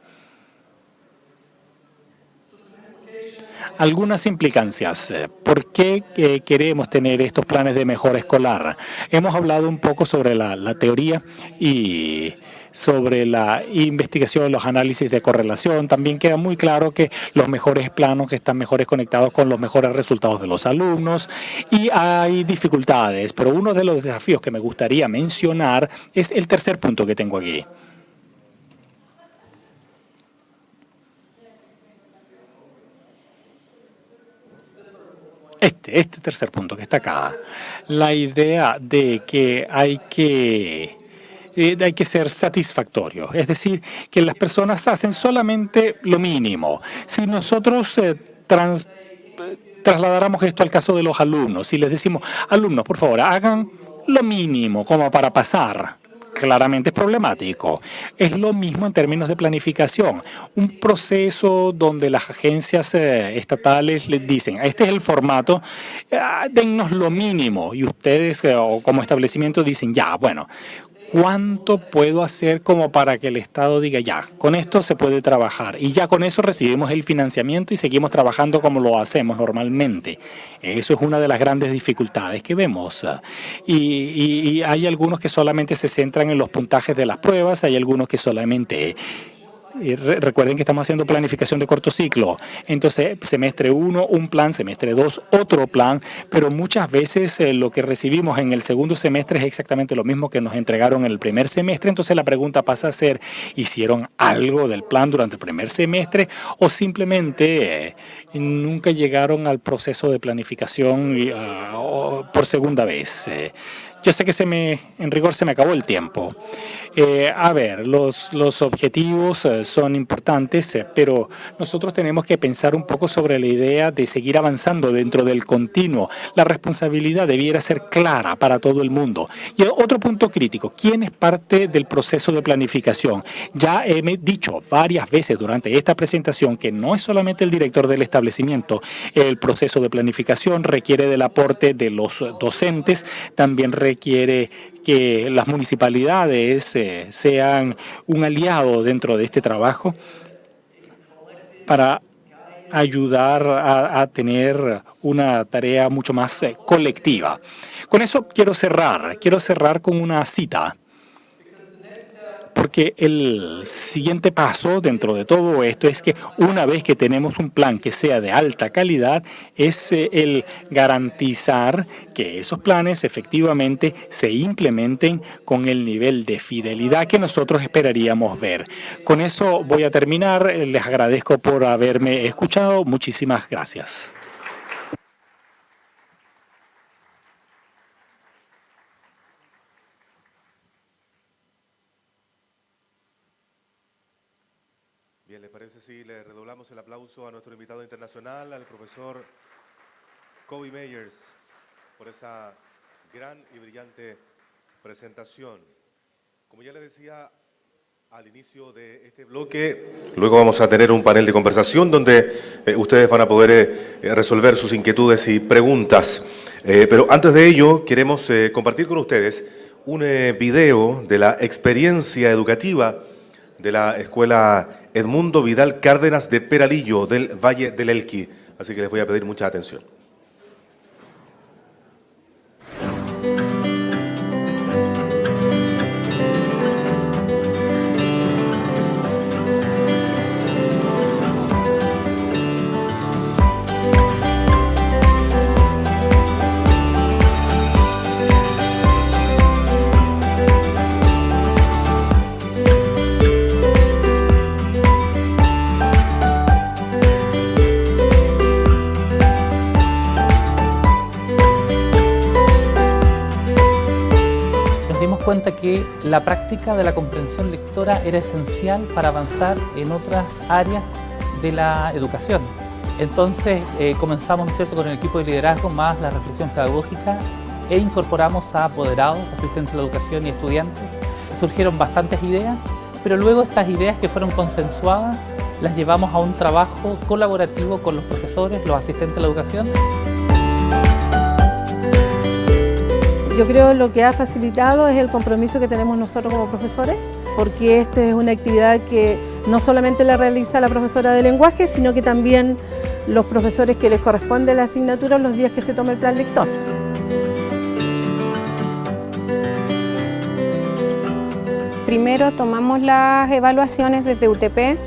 Algunas implicancias. ¿Por qué queremos tener estos planes de mejora escolar? Hemos hablado un poco sobre la teoría y sobre la investigación, los análisis de correlación. También queda muy claro que los mejores planos están mejores conectados con los mejores resultados de los alumnos, y hay dificultades. Pero uno de los desafíos que me gustaría mencionar es el tercer punto que tengo aquí. Este tercer punto que está acá, la idea de que hay que ser satisfactorio, es decir, que las personas hacen solamente lo mínimo. Si nosotros trasladáramos esto al caso de los alumnos, si les decimos, alumnos, por favor, hagan lo mínimo como para pasar, claramente es problemático. Es lo mismo en términos de planificación. Un proceso donde las agencias estatales les dicen, este es el formato, dennos lo mínimo. Y ustedes como establecimiento dicen, ya, bueno, ¿cuánto puedo hacer como para que el Estado diga, ya, con esto se puede trabajar? Y ya con eso recibimos el financiamiento y seguimos trabajando como lo hacemos normalmente. Eso es una de las grandes dificultades que vemos. Y hay algunos que solamente se centran en los puntajes de las pruebas, hay algunos que solamente... recuerden que estamos haciendo planificación de corto ciclo. Entonces, semestre 1, un plan, semestre 2, otro plan, pero muchas veces lo que recibimos en el segundo semestre es exactamente lo mismo que nos entregaron en el primer semestre. Entonces, la pregunta pasa a ser, ¿hicieron algo del plan durante el primer semestre o simplemente nunca llegaron al proceso de planificación por segunda vez? Yo sé que en rigor se me acabó el tiempo. A ver, los objetivos son importantes, pero nosotros tenemos que pensar un poco sobre la idea de seguir avanzando dentro del continuo. La responsabilidad debiera ser clara para todo el mundo. Y otro punto crítico, ¿quién es parte del proceso de planificación? Ya he dicho varias veces durante esta presentación que no es solamente el director del establecimiento. El proceso de planificación requiere del aporte de los docentes, también requiere que las municipalidades sean un aliado dentro de este trabajo para ayudar a tener una tarea mucho más colectiva. Con eso quiero cerrar con una cita, porque el siguiente paso dentro de todo esto es que una vez que tenemos un plan que sea de alta calidad, es el garantizar que esos planes efectivamente se implementen con el nivel de fidelidad que nosotros esperaríamos ver. Con eso voy a terminar. Les agradezco por haberme escuchado. Muchísimas gracias. Bien, ¿les parece si le redoblamos el aplauso a nuestro invitado internacional, al profesor Kobe Meyers, por esa gran y brillante presentación? Como ya les decía al inicio de este bloque, luego vamos a tener un panel de conversación donde ustedes van a poder resolver sus inquietudes y preguntas. Pero antes de ello, queremos compartir con ustedes un video de la experiencia educativa de la Escuela Edmundo Vidal Cárdenas de Peralillo, del Valle del Elqui. Así que les voy a pedir mucha atención. Cuenta que la práctica de la comprensión lectora era esencial para avanzar en otras áreas de la educación. Entonces comenzamos, ¿no es cierto?, con el equipo de liderazgo más la reflexión pedagógica e incorporamos a apoderados, asistentes de la educación y estudiantes. Surgieron bastantes ideas, pero luego estas ideas que fueron consensuadas las llevamos a un trabajo colaborativo con los profesores, los asistentes de la educación. Yo creo lo que ha facilitado es el compromiso que tenemos nosotros como profesores, porque esta es una actividad que no solamente la realiza la profesora de lenguaje, sino que también los profesores que les corresponde la asignatura los días que se tome el plan lector. Primero tomamos las evaluaciones desde UTP,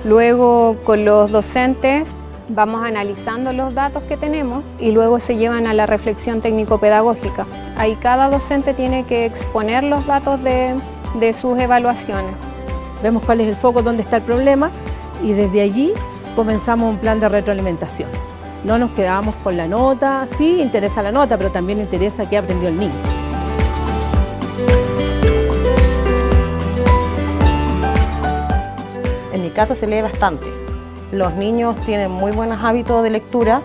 luego con los docentes vamos analizando los datos que tenemos y luego se llevan a la reflexión técnico-pedagógica. Ahí cada docente tiene que exponer los datos de sus evaluaciones. Vemos cuál es el foco, dónde está el problema y desde allí comenzamos un plan de retroalimentación. No nos quedábamos con la nota, sí interesa la nota, pero también interesa qué aprendió el niño. En mi casa se lee bastante. Los niños tienen muy buenos hábitos de lectura,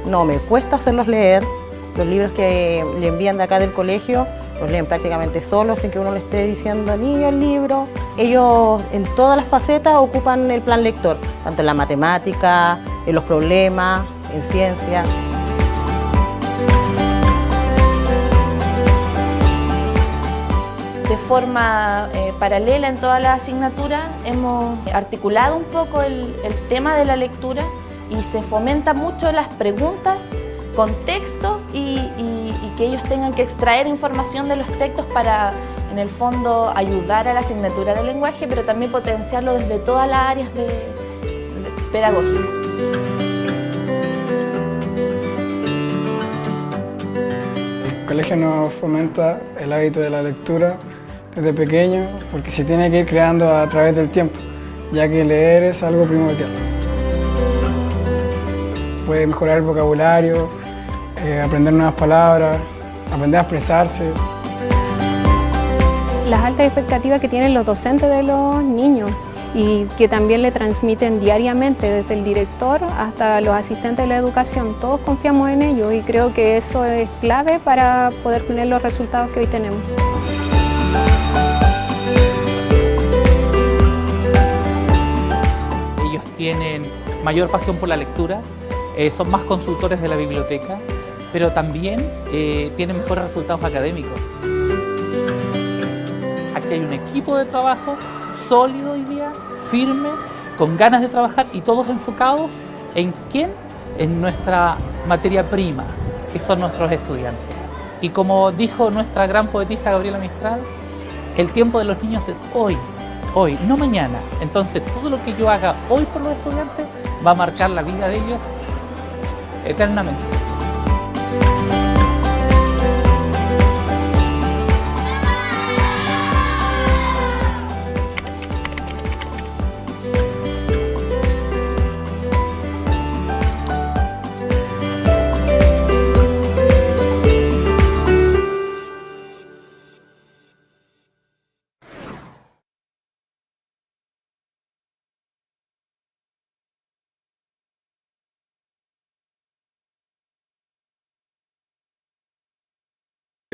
no me cuesta hacerlos leer. Los libros que le envían de acá del colegio los leen prácticamente solos, sin que uno le esté diciendo, niño, el libro. Ellos en todas las facetas ocupan el plan lector, tanto en la matemática, en los problemas, en ciencia. De forma paralela en toda la asignatura hemos articulado un poco el tema de la lectura y se fomenta mucho las preguntas con textos y que ellos tengan que extraer información de los textos para, en el fondo, ayudar a la asignatura de lenguaje, pero también potenciarlo desde todas las áreas de pedagógicas. El colegio nos fomenta el hábito de la lectura desde pequeño porque se tiene que ir creando a través del tiempo, ya que leer es algo primordial. Puede mejorar el vocabulario, aprender nuevas palabras, aprender a expresarse. Las altas expectativas que tienen los docentes de los niños y que también le transmiten diariamente desde el director hasta los asistentes de la educación, todos confiamos en ellos y creo que eso es clave para poder tener los resultados que hoy tenemos. Ellos tienen mayor pasión por la lectura, son más consultores de la biblioteca, pero también tienen mejores resultados académicos. Aquí hay un equipo de trabajo sólido hoy día, firme, con ganas de trabajar y todos enfocados ¿en quién? En nuestra materia prima, que son nuestros estudiantes. Y como dijo nuestra gran poetisa Gabriela Mistral, el tiempo de los niños es hoy. hoy, no mañana. Entonces, todo lo que yo haga hoy por los estudiantes va a marcar la vida de ellos eternamente.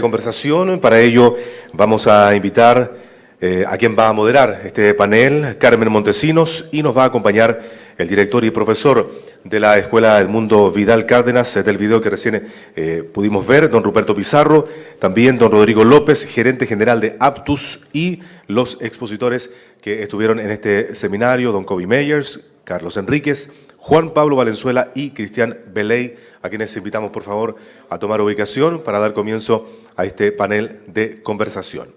Conversación. Para ello vamos a invitar a quien va a moderar este panel, Carmen Montesinos, y nos va a acompañar el director y profesor de la Escuela Edmundo Vidal Cárdenas, del video que recién pudimos ver, don Ruperto Pizarro, también don Rodrigo López, gerente general de Aptus, y los expositores que estuvieron en este seminario, don Kobe Meyers, Carlos Enríquez, Juan Pablo Valenzuela y Cristian Beley, a quienes invitamos por favor a tomar ubicación para dar comienzo a este panel de conversación.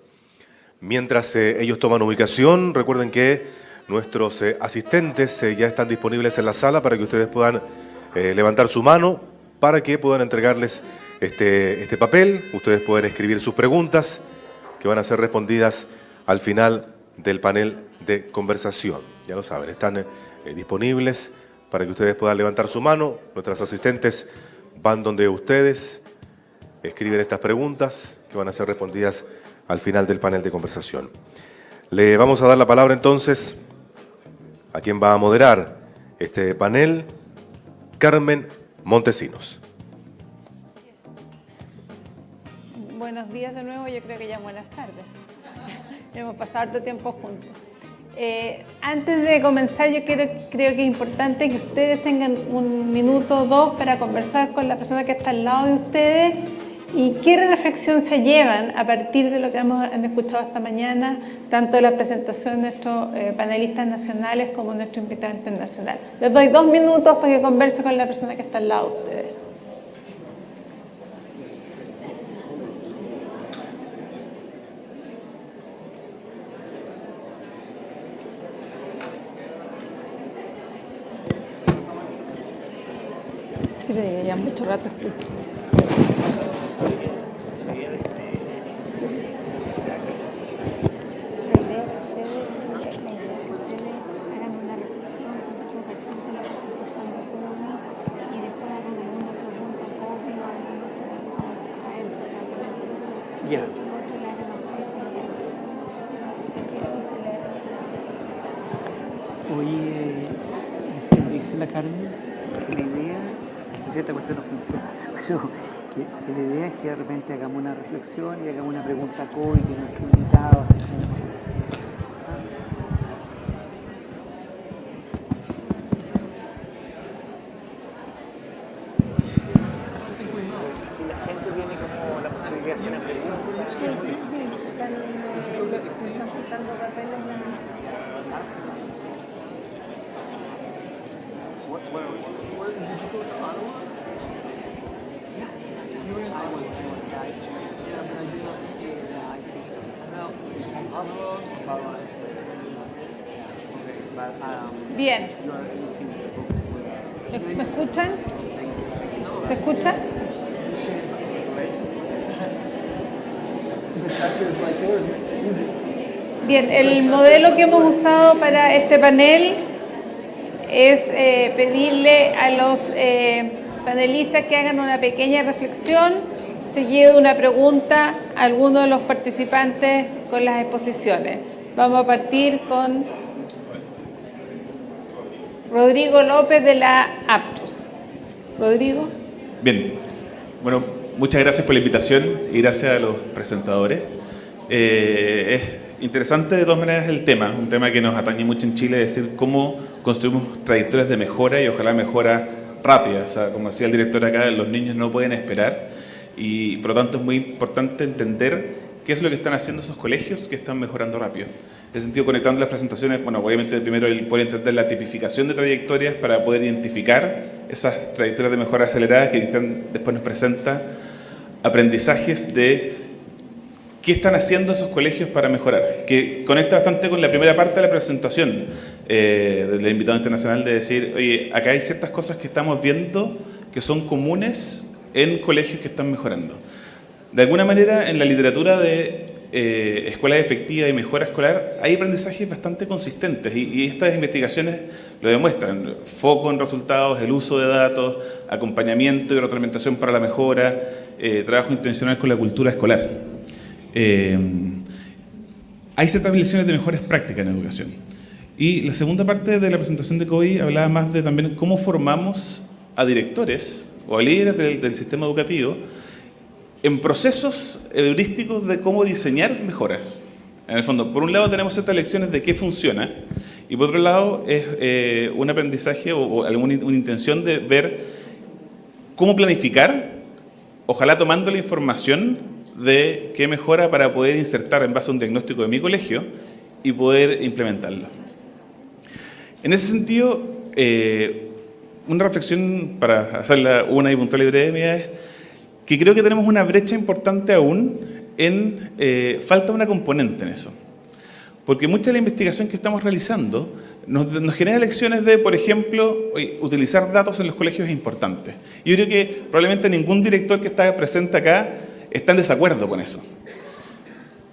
Mientras ellos toman ubicación, recuerden que nuestros asistentes ya están disponibles en la sala para que ustedes puedan levantar su mano para que puedan entregarles este papel. Ustedes pueden escribir sus preguntas que van a ser respondidas al final del panel de conversación. Ya lo saben, están disponibles para que ustedes puedan levantar su mano. Nuestras asistentes van donde ustedes, escriben estas preguntas que van a ser respondidas al final del panel de conversación. Le vamos a dar la palabra entonces a quien va a moderar este panel, Carmen Montesinos. Buenos días de nuevo, yo creo que ya buenas tardes. Hemos pasado harto tiempo juntos. Antes de comenzar, yo creo que es importante que ustedes tengan un minuto o dos para conversar con la persona que está al lado de ustedes y qué reflexión se llevan a partir de lo que han escuchado esta mañana, tanto de la presentación de nuestros panelistas nacionales como de nuestro invitado internacional. Les doy 2 minutos para que conversen con la persona que está al lado de ustedes. Sí, le ya mucho rato escucho. Ya. Oye, dice la Carmen, la idea, no sé si esta cuestión no funciona, pero que la idea es que de repente hagamos una reflexión y hagamos una pregunta a Kobe, que es nuestro invitado. Así como... Bien. ¿Me escuchan? ¿Se escucha? Bien, el modelo que hemos usado para este panel es pedirle a los panelistas que hagan una pequeña reflexión, seguido de una pregunta a alguno de los participantes con las exposiciones. Vamos a partir con Rodrigo López de la Aptus. Rodrigo. Bien, bueno, muchas gracias por la invitación y gracias a los presentadores. Es interesante de todas maneras el tema, un tema que nos atañe mucho en Chile, es decir, cómo construimos trayectorias de mejora y ojalá mejora rápida. O sea, como decía el director acá, los niños no pueden esperar y por lo tanto es muy importante entender qué es lo que están haciendo esos colegios que están mejorando rápido. En ese sentido, conectando las presentaciones, bueno, obviamente primero el poder entender la tipificación de trayectorias para poder identificar esas trayectorias de mejora aceleradas que después nos presenta aprendizajes de ¿qué están haciendo esos colegios para mejorar? Que conecta bastante con la primera parte de la presentación del invitado internacional, de decir, oye, acá hay ciertas cosas que estamos viendo que son comunes en colegios que están mejorando. De alguna manera, en la literatura de escuela efectiva y mejora escolar, hay aprendizajes bastante consistentes y estas investigaciones lo demuestran. Foco en resultados, el uso de datos, acompañamiento y retroalimentación para la mejora, trabajo intencional con la cultura escolar. Hay ciertas lecciones de mejores prácticas en educación. Y la segunda parte de la presentación de COI hablaba más de también cómo formamos a directores o a líderes del sistema educativo en procesos heurísticos de cómo diseñar mejoras. En el fondo, por un lado tenemos ciertas lecciones de qué funciona y por otro lado es un aprendizaje o una intención de ver cómo planificar, ojalá tomando la información de qué mejora para poder insertar en base a un diagnóstico de mi colegio y poder implementarlo. En ese sentido, una reflexión para hacerla una y puntual y breve mía es que creo que tenemos una brecha importante aún en falta una componente en eso. Porque mucha de la investigación que estamos realizando nos genera lecciones de, por ejemplo, utilizar datos en los colegios es importante. Yo creo que probablemente ningún director que está presente acá está en desacuerdo con eso.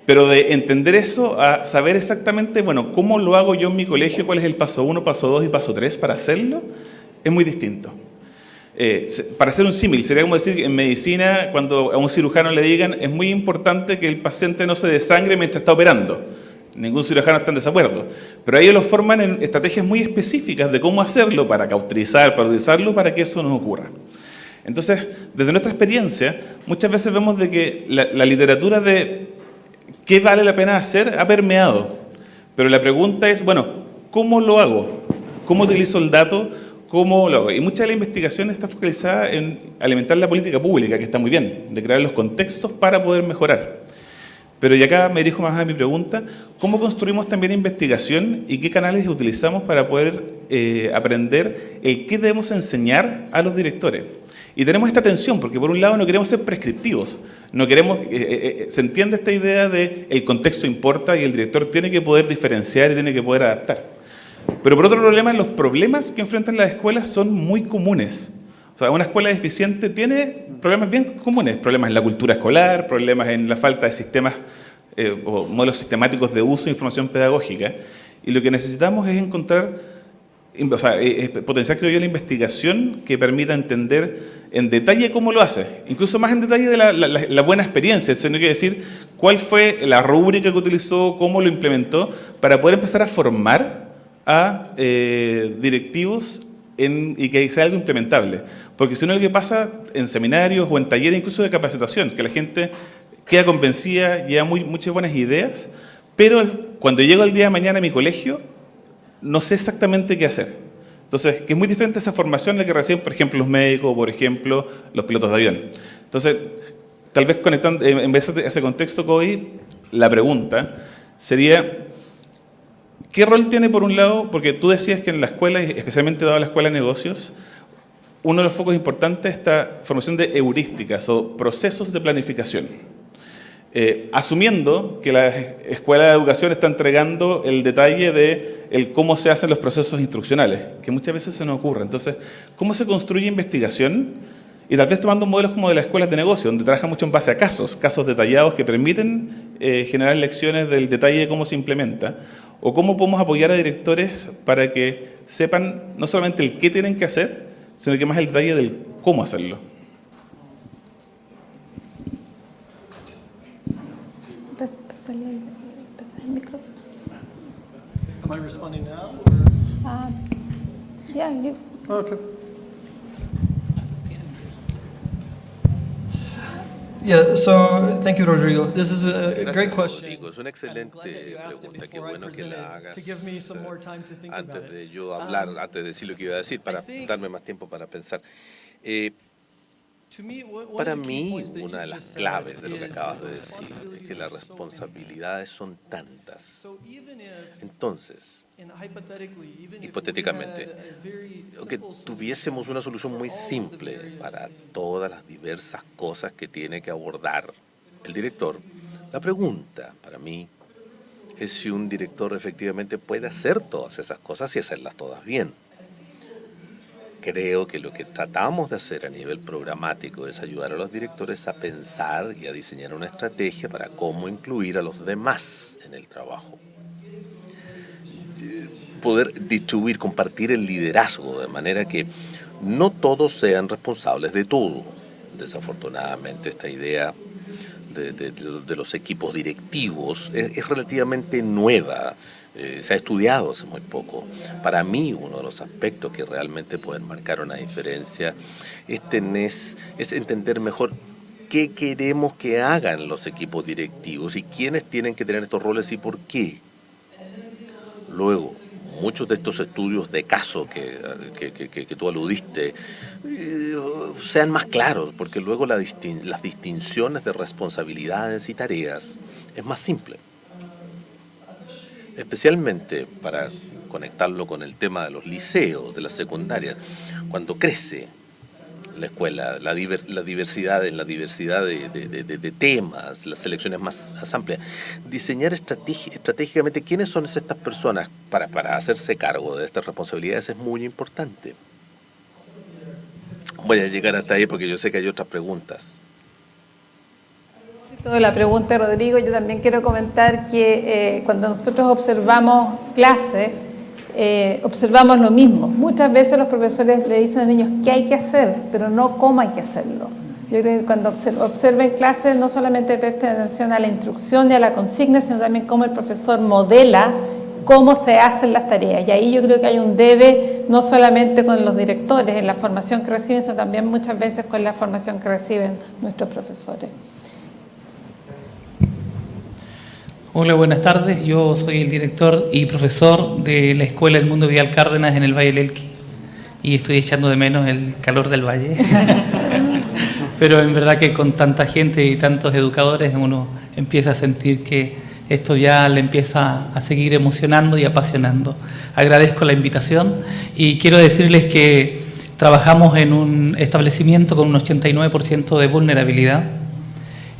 Pero de entender eso a saber exactamente, bueno, cómo lo hago yo en mi colegio, cuál es el paso 1, paso 2 y paso 3 para hacerlo, es muy distinto. Para hacer un símil, sería como decir en medicina, cuando a un cirujano le digan, es muy importante que el paciente no se desangre mientras está operando. Ningún cirujano está en desacuerdo. Pero ahí lo forman en estrategias muy específicas de cómo hacerlo para cauterizar, para utilizarlo, para que eso no ocurra. Entonces, desde nuestra experiencia, muchas veces vemos de que la literatura de qué vale la pena hacer ha permeado. Pero la pregunta es, bueno, ¿cómo lo hago? ¿Cómo utilizo el dato? ¿Cómo lo hago? Y mucha de la investigación está focalizada en alimentar la política pública, que está muy bien, de crear los contextos para poder mejorar. Pero y acá me dirijo más a mi pregunta, ¿cómo construimos también investigación y qué canales utilizamos para poder aprender el qué debemos enseñar a los directores? Y tenemos esta tensión, porque por un lado no queremos ser prescriptivos, no queremos, se entiende esta idea de el contexto importa y el director tiene que poder diferenciar y tiene que poder adaptar. Pero por otro problema, los problemas que enfrentan las escuelas son muy comunes. O sea, una escuela deficiente tiene problemas bien comunes, problemas en la cultura escolar, problemas en la falta de sistemas o modelos sistemáticos de uso de información pedagógica. Y lo que necesitamos es encontrar, o sea, potenciar, creo yo, la investigación que permita entender en detalle cómo lo hace, incluso más en detalle de la buena experiencia, eso no quiere decir cuál fue la rúbrica que utilizó, cómo lo implementó, para poder empezar a formar a directivos y que sea algo implementable. Porque si no, lo que pasa en seminarios o en talleres incluso de capacitación, que la gente queda convencida, lleva muchas buenas ideas, pero cuando llego el día de mañana a mi colegio, no sé exactamente qué hacer. Entonces, que es muy diferente esa formación a la que reciben, por ejemplo, los médicos o, por ejemplo, los pilotos de avión. Entonces, tal vez conectando, en vez de ese contexto COI, la pregunta sería, ¿qué rol tiene por un lado? Porque tú decías que en la escuela, especialmente dado la escuela de negocios, uno de los focos importantes es esta formación de heurísticas o procesos de planificación. Asumiendo que la escuela de educación está entregando el detalle de cómo se hacen los procesos instruccionales, que muchas veces se nos ocurre. Entonces, ¿cómo se construye investigación? Y tal vez tomando modelos como de las escuelas de negocio, donde trabaja mucho en base a casos detallados que permiten generar lecciones del detalle de cómo se implementa, o cómo podemos apoyar a directores para que sepan no solamente el qué tienen que hacer, sino que más el detalle del cómo hacerlo. Pasa el micrófono. Am I responding now? Yeah, you. Okay. Yeah, so thank you, Rodrigo. This is a great question. Rodrigo, es una excelente pregunta. Qué bueno que la hagas antes de yo hablar, antes de decir lo que iba a decir, para darme más tiempo para pensar. Para mí, una de las claves de lo que acabas de decir es que las responsabilidades son tantas. Entonces, hipotéticamente, aunque tuviésemos una solución muy simple para todas las diversas cosas que tiene que abordar el director, La pregunta para mí es si un director efectivamente puede hacer todas esas cosas y hacerlas todas bien. Creo que lo que tratamos de hacer a nivel programático es ayudar a los directores a pensar y a diseñar una estrategia para cómo incluir a los demás en el trabajo. Poder distribuir, compartir el liderazgo de manera que no todos sean responsables de todo. Desafortunadamente esta idea de los equipos directivos es relativamente nueva, se ha estudiado hace muy poco. Para mí uno de los aspectos que realmente pueden marcar una diferencia es entender mejor qué queremos que hagan los equipos directivos y quiénes tienen que tener estos roles y por qué. Luego, muchos de estos estudios de caso que tú aludiste sean más claros, porque luego las distinciones de responsabilidades y tareas es más simple. Especialmente para conectarlo con el tema de los liceos, de las secundarias, cuando crece la escuela, la diversidad de temas, las selecciones más amplias, diseñar estratégicamente quiénes son estas personas para hacerse cargo de estas responsabilidades es muy importante. Voy a llegar hasta ahí porque yo sé que hay otras preguntas. De la pregunta de Rodrigo, yo también quiero comentar que cuando nosotros observamos clase, observamos lo mismo. Muchas veces los profesores le dicen a los niños qué hay que hacer, pero no cómo hay que hacerlo. Yo creo que cuando observen clases no solamente presten atención a la instrucción y a la consigna, sino también cómo el profesor modela cómo se hacen las tareas. Y ahí yo creo que hay un debe no solamente con los directores en la formación que reciben, sino también muchas veces con la formación que reciben nuestros profesores. Hola, buenas tardes. Yo soy el director y profesor de la Escuela Edmundo Vidal Cárdenas en el Valle del Elqui y estoy echando de menos el calor del valle. Pero en verdad que con tanta gente y tantos educadores uno empieza a sentir que esto ya le empieza a seguir emocionando y apasionando. Agradezco la invitación y quiero decirles que trabajamos en un establecimiento con un 89% de vulnerabilidad.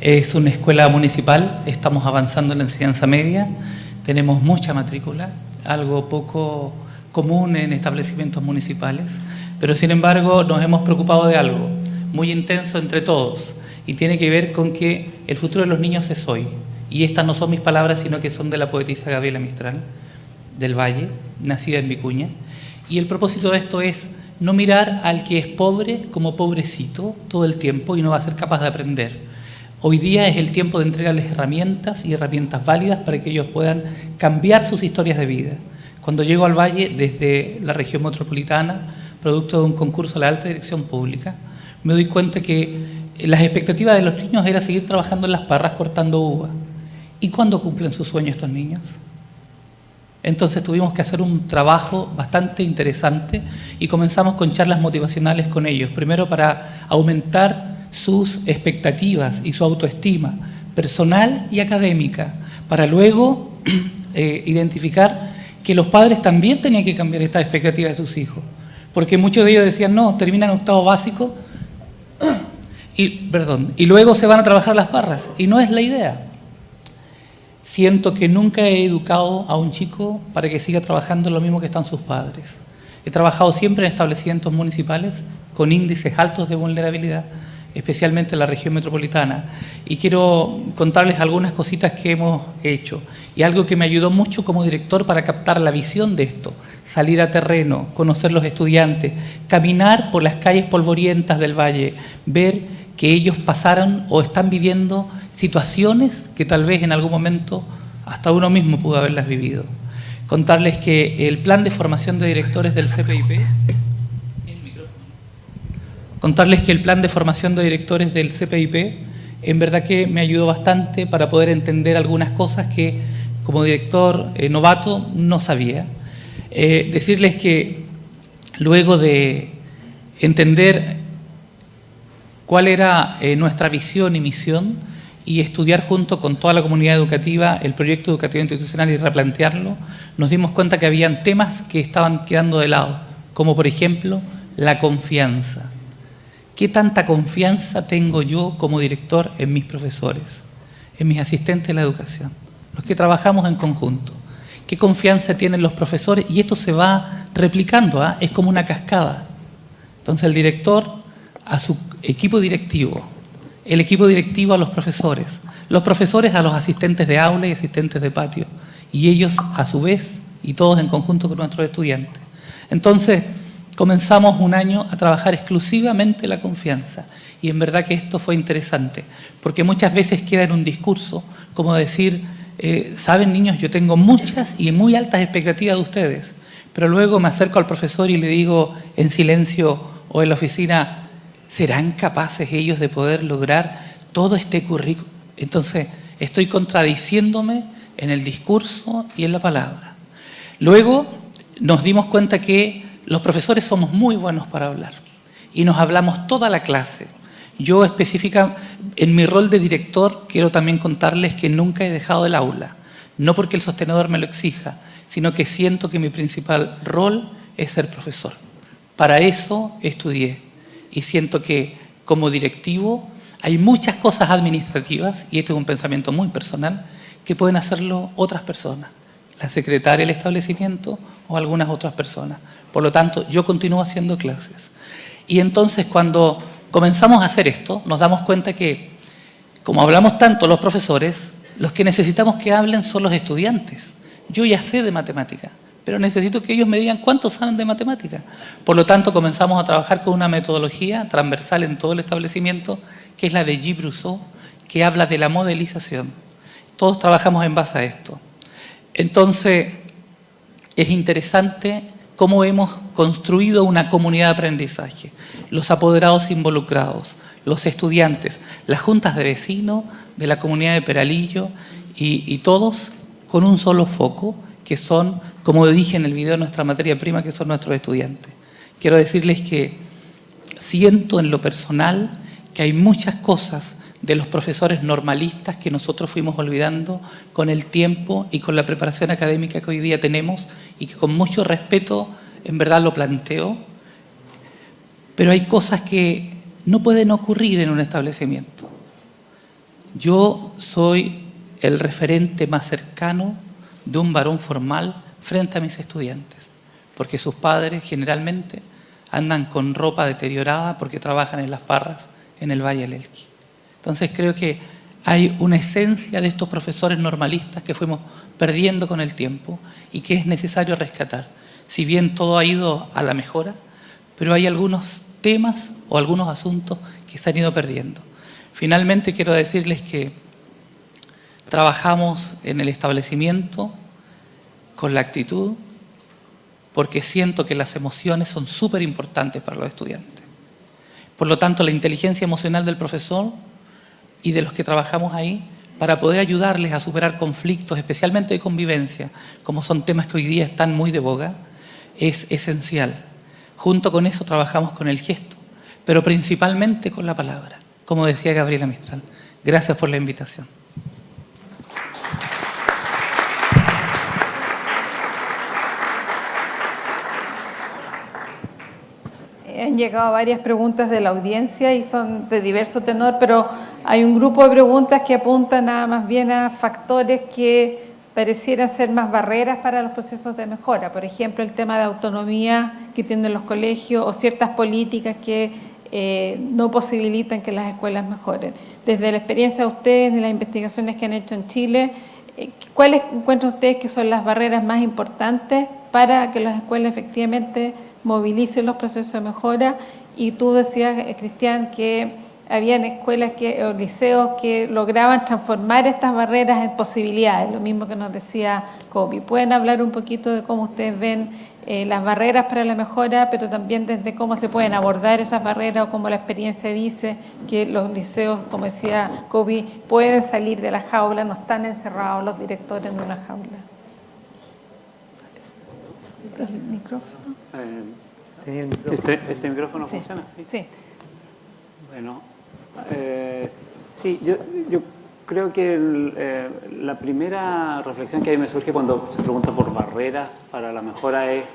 Es una escuela municipal, estamos avanzando en la enseñanza media, tenemos mucha matrícula, algo poco común en establecimientos municipales, pero sin embargo nos hemos preocupado de algo muy intenso entre todos y tiene que ver con que el futuro de los niños es hoy. Y estas no son mis palabras, sino que son de la poetisa Gabriela Mistral, del Valle, nacida en Vicuña. Y el propósito de esto es no mirar al que es pobre como pobrecito todo el tiempo y no va a ser capaz de aprender. Hoy día es el tiempo de entregarles herramientas y herramientas válidas para que ellos puedan cambiar sus historias de vida. Cuando llego al Valle desde la región metropolitana, producto de un concurso a la alta dirección pública, me doy cuenta que las expectativas de los niños era seguir trabajando en las parras cortando uva. ¿Y cuándo cumplen sus sueños estos niños? Entonces tuvimos que hacer un trabajo bastante interesante y comenzamos con charlas motivacionales con ellos. Primero para aumentar sus expectativas y su autoestima personal y académica, para luego identificar que los padres también tenían que cambiar estas expectativas de sus hijos. Porque muchos de ellos decían, no, terminan octavo básico y luego se van a trabajar las parras. Y no es la idea. Siento que nunca he educado a un chico para que siga trabajando lo mismo que están sus padres. He trabajado siempre en establecimientos municipales con índices altos de vulnerabilidad, especialmente en la región metropolitana. Y quiero contarles algunas cositas que hemos hecho. Y algo que me ayudó mucho como director para captar la visión de esto, salir a terreno, conocer los estudiantes, caminar por las calles polvorientas del valle, ver que ellos pasaron o están viviendo situaciones que tal vez en algún momento hasta uno mismo pudo haberlas vivido. Contarles que el plan de formación de directores del CPIP, en verdad que me ayudó bastante para poder entender algunas cosas que como director novato no sabía. Decirles que luego de entender cuál era nuestra visión y misión y estudiar junto con toda la comunidad educativa el proyecto educativo institucional y replantearlo, nos dimos cuenta que habían temas que estaban quedando de lado, como por ejemplo la confianza. ¿Qué tanta confianza tengo yo como director en mis profesores? en mis asistentes de la educación, los que trabajamos en conjunto. ¿Qué confianza tienen los profesores? Y esto se va replicando, es como una cascada. Entonces el director a su equipo directivo, el equipo directivo a los profesores a los asistentes de aula y asistentes de patio, y ellos a su vez, y todos en conjunto con nuestros estudiantes. Entonces comenzamos un año a trabajar exclusivamente la confianza, y en verdad que esto fue interesante, porque muchas veces queda en un discurso como decir, saben niños, yo tengo muchas y muy altas expectativas de ustedes, pero luego me acerco al profesor y le digo en silencio o en la oficina, ¿serán capaces ellos de poder lograr todo este currículum? Entonces estoy contradiciéndome en el discurso y en la palabra. Luego nos dimos cuenta que los profesores somos muy buenos para hablar y nos hablamos toda la clase. Yo específica, en mi rol de director, quiero también contarles que nunca he dejado el aula. No porque el sostenedor me lo exija, sino que siento que mi principal rol es ser profesor. Para eso estudié y siento que como directivo hay muchas cosas administrativas, y esto es un pensamiento muy personal, que pueden hacerlo otras personas, la secretaria del establecimiento o algunas otras personas. Por lo tanto, yo continúo haciendo clases. Y entonces cuando comenzamos a hacer esto, nos damos cuenta que, como hablamos tanto los profesores, los que necesitamos que hablen son los estudiantes. Yo ya sé de matemática, pero necesito que ellos me digan cuánto saben de matemática. Por lo tanto, comenzamos a trabajar con una metodología transversal en todo el establecimiento, que es la de Guy Brousseau, que habla de la modelización. Todos trabajamos en base a esto. Entonces, es interesante cómo hemos construido una comunidad de aprendizaje. Los apoderados involucrados, los estudiantes, las juntas de vecinos de la comunidad de Peralillo y todos con un solo foco, que son, como dije en el video, nuestra materia prima, que son nuestros estudiantes. Quiero decirles que siento en lo personal que hay muchas cosas de los profesores normalistas que nosotros fuimos olvidando con el tiempo y con la preparación académica que hoy día tenemos, y que con mucho respeto en verdad lo planteo, pero hay cosas que no pueden ocurrir en un establecimiento. Yo soy el referente más cercano de un varón formal frente a mis estudiantes, porque sus padres generalmente andan con ropa deteriorada porque trabajan en las parras en el Valle del Elqui. Entonces creo que hay una esencia de estos profesores normalistas que fuimos perdiendo con el tiempo y que es necesario rescatar. Si bien todo ha ido a la mejora, pero hay algunos temas o algunos asuntos que se han ido perdiendo. Finalmente quiero decirles que trabajamos en el establecimiento con la actitud, porque siento que las emociones son súper importantes para los estudiantes. Por lo tanto, la inteligencia emocional del profesor y de los que trabajamos ahí, para poder ayudarles a superar conflictos, especialmente de convivencia, como son temas que hoy día están muy de boga, es esencial. Junto con eso trabajamos con el gesto, pero principalmente con la palabra, como decía Gabriela Mistral. Gracias por la invitación. Han llegado varias preguntas de la audiencia y son de diverso tenor, pero hay un grupo de preguntas que apuntan nada más bien a factores que parecieran ser más barreras para los procesos de mejora. Por ejemplo, el tema de autonomía que tienen los colegios o ciertas políticas que no posibilitan que las escuelas mejoren. Desde la experiencia de ustedes, de las investigaciones que han hecho en Chile, ¿cuáles encuentran ustedes que son las barreras más importantes para que las escuelas efectivamente movilicen los procesos de mejora? Y tú decías, Cristian, que habían escuelas o liceos que lograban transformar estas barreras en posibilidades, lo mismo que nos decía Kobe. ¿Pueden hablar un poquito de cómo ustedes ven las barreras para la mejora, pero también desde cómo se pueden abordar esas barreras o cómo la experiencia dice que los liceos, como decía Kobe, pueden salir de la jaula, no están encerrados los directores en una jaula? ¿El micrófono? ¿Este micrófono funciona? Sí. Bueno, sí, yo creo que la primera reflexión que a mí me surge cuando se pregunta por barreras para la mejora es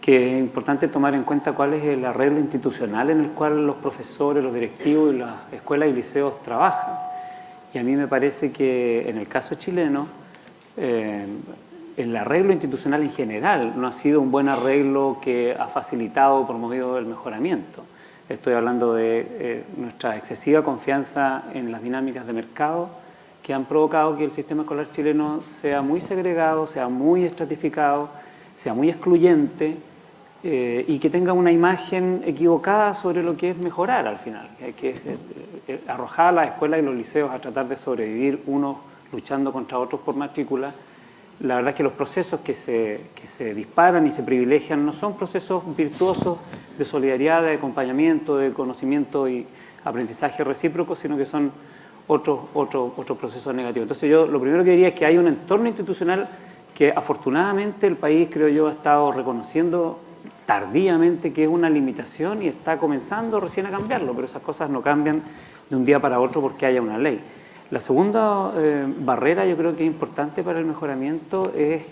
que es importante tomar en cuenta cuál es el arreglo institucional en el cual los profesores, los directivos y las escuelas y liceos trabajan. Y a mí me parece que en el caso chileno, el arreglo institucional en general no ha sido un buen arreglo que ha facilitado o promovido el mejoramiento. Estoy hablando de nuestra excesiva confianza en las dinámicas de mercado que han provocado que el sistema escolar chileno sea muy segregado, sea muy estratificado, sea muy excluyente y que tenga una imagen equivocada sobre lo que es mejorar al final. Que arrojar a las escuelas y los liceos a tratar de sobrevivir unos luchando contra otros por matrícula. La verdad es que los procesos que se disparan y se privilegian no son procesos virtuosos de solidaridad, de acompañamiento, de conocimiento y aprendizaje recíproco, sino que son otros procesos negativos. Entonces yo lo primero que diría es que hay un entorno institucional que afortunadamente el país, creo yo, ha estado reconociendo tardíamente que es una limitación y está comenzando recién a cambiarlo, pero esas cosas no cambian de un día para otro porque haya una ley. La segunda barrera, yo creo que es importante para el mejoramiento, es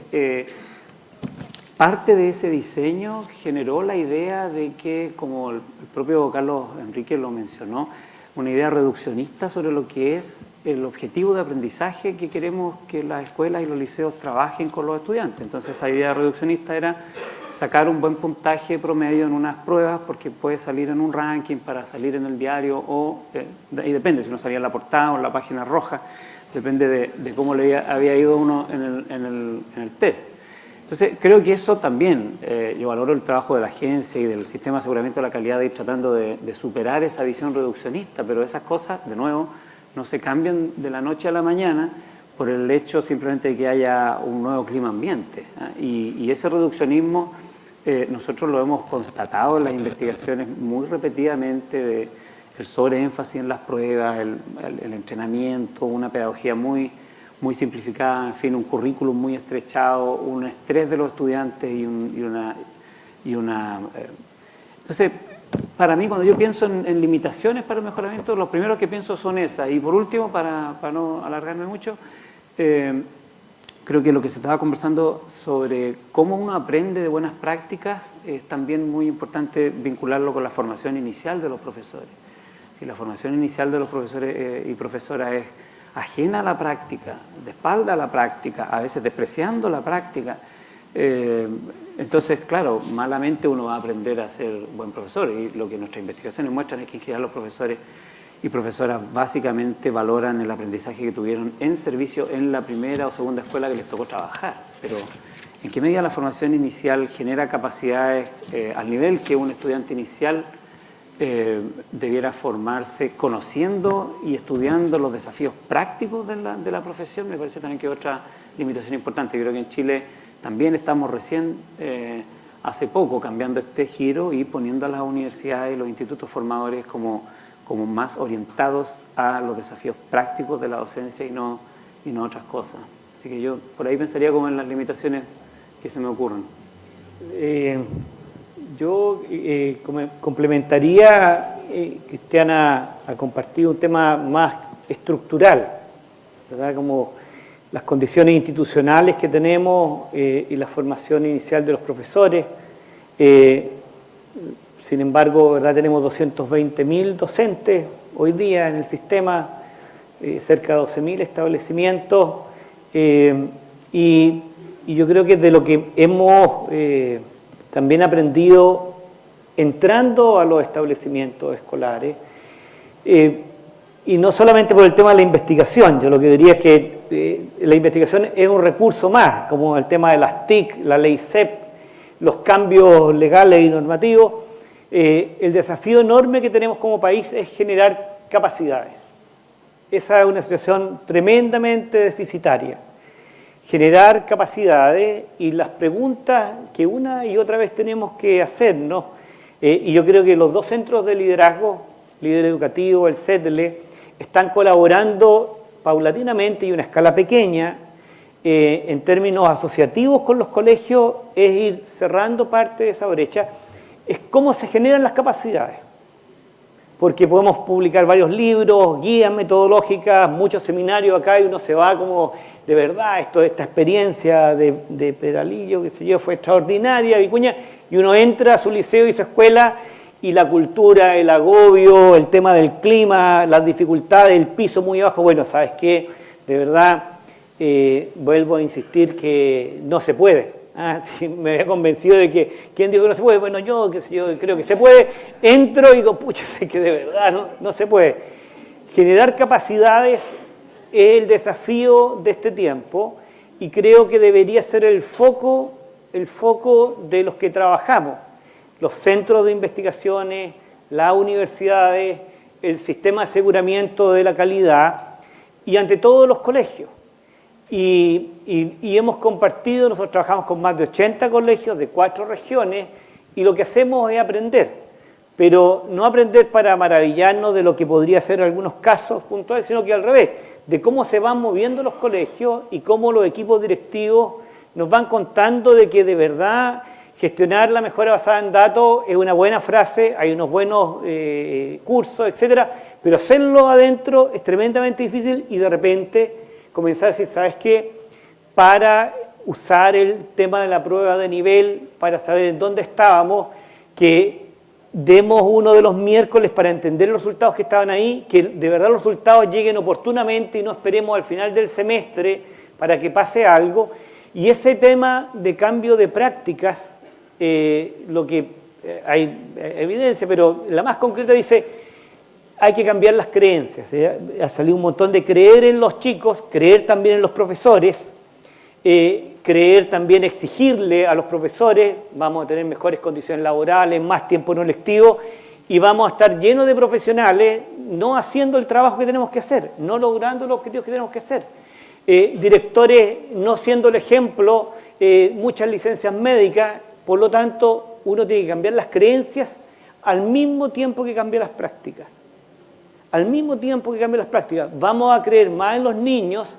parte de ese diseño generó la idea de que, como el propio Carlos Enrique lo mencionó, una idea reduccionista sobre lo que es el objetivo de aprendizaje que queremos que las escuelas y los liceos trabajen con los estudiantes. Entonces esa idea reduccionista era sacar un buen puntaje promedio en unas pruebas porque puede salir en un ranking para salir en el diario o, y depende si uno salía en la portada o en la página roja, depende de cómo le había ido uno en el test. Entonces creo que eso también, yo valoro el trabajo de la agencia y del sistema de aseguramiento de la calidad de ir tratando de superar esa visión reduccionista, pero esas cosas, de nuevo, no se cambian de la noche a la mañana por el hecho simplemente de que haya un nuevo clima ambiente. Y ese reduccionismo nosotros lo hemos constatado en las investigaciones muy repetidamente, de el sobreénfasis en las pruebas, el entrenamiento, una pedagogía muy simplificada, en fin, un currículum muy estrechado, un estrés de los estudiantes Entonces, para mí, cuando yo pienso en limitaciones para el mejoramiento, los primeros que pienso son esas. Y por último, para no alargarme mucho, creo que lo que se estaba conversando sobre cómo uno aprende de buenas prácticas es también muy importante vincularlo con la formación inicial de los profesores. Si la formación inicial de los profesores y profesoras es ajena a la práctica, de espalda a la práctica, a veces despreciando la práctica, entonces, claro, malamente uno va a aprender a ser buen profesor. Y lo que nuestras investigaciones muestran es que en general los profesores y profesoras básicamente valoran el aprendizaje que tuvieron en servicio en la primera o segunda escuela que les tocó trabajar. Pero ¿en qué medida la formación inicial genera capacidades al nivel que un estudiante inicial debiera formarse conociendo y estudiando los desafíos prácticos de la profesión? Me parece también que es otra limitación importante. Yo creo que en Chile también estamos recién, hace poco, cambiando este giro y poniendo a las universidades y los institutos formadores como más orientados a los desafíos prácticos de la docencia y no otras cosas. Así que yo por ahí pensaría como en las limitaciones que se me ocurren. Yo complementaría, Cristiana ha compartido un tema más estructural, ¿verdad? Como las condiciones institucionales que tenemos y la formación inicial de los profesores. Sin embargo, ¿verdad? Tenemos 220.000 docentes hoy día en el sistema, cerca de 12.000 establecimientos, y yo creo que de lo que hemos también aprendido entrando a los establecimientos escolares, y no solamente por el tema de la investigación, yo lo que diría es que la investigación es un recurso más, como el tema de las TIC, la ley CEP, los cambios legales y normativos. El desafío enorme que tenemos como país es generar capacidades. Esa es una situación tremendamente deficitaria. Generar capacidades y las preguntas que una y otra vez tenemos que hacernos, y yo creo que los dos centros de liderazgo, Líder Educativo, el CEDLE, están colaborando paulatinamente y a una escala pequeña en términos asociativos con los colegios, es ir cerrando parte de esa brecha. Es cómo se generan las capacidades, porque podemos publicar varios libros, guías metodológicas, muchos seminarios acá y uno se va como, de verdad, esta experiencia de Peralillo, qué sé yo, fue extraordinaria, Vicuña, y uno entra a su liceo y su escuela y la cultura, el agobio, el tema del clima, las dificultades, el piso muy bajo. Bueno, ¿sabes qué? De verdad, vuelvo a insistir que no se puede. Sí, me había convencido de que, ¿quién dijo que no se puede? Bueno, yo creo que se puede. Entro y digo, pucha, es que de verdad no se puede. Generar capacidades es el desafío de este tiempo y creo que debería ser el foco de los que trabajamos. Los centros de investigaciones, las universidades, el sistema de aseguramiento de la calidad y ante todo los colegios. Y hemos compartido, nosotros trabajamos con más de 80 colegios de 4 regiones y lo que hacemos es aprender, pero no aprender para maravillarnos de lo que podría ser en algunos casos puntuales, sino que al revés, de cómo se van moviendo los colegios y cómo los equipos directivos nos van contando de que de verdad gestionar la mejora basada en datos es una buena frase, hay unos buenos cursos, etcétera, pero hacerlo adentro es tremendamente difícil y de repente comenzar a decir, ¿sabes qué? Para usar el tema de la prueba de nivel, para saber en dónde estábamos, que demos uno de los miércoles para entender los resultados que estaban ahí, que de verdad los resultados lleguen oportunamente y no esperemos al final del semestre para que pase algo. Y ese tema de cambio de prácticas, lo que hay evidencia, pero la más concreta dice, hay que cambiar las creencias. Ha salido un montón de creer en los chicos, creer también en los profesores, creer también, exigirle a los profesores, vamos a tener mejores condiciones laborales, más tiempo no lectivo, y vamos a estar llenos de profesionales no haciendo el trabajo que tenemos que hacer, no logrando los objetivos que tenemos que hacer. Directores no siendo el ejemplo, muchas licencias médicas, por lo tanto, uno tiene que cambiar las creencias al mismo tiempo que cambia las prácticas. Al mismo tiempo que cambia las prácticas, vamos a creer más en los niños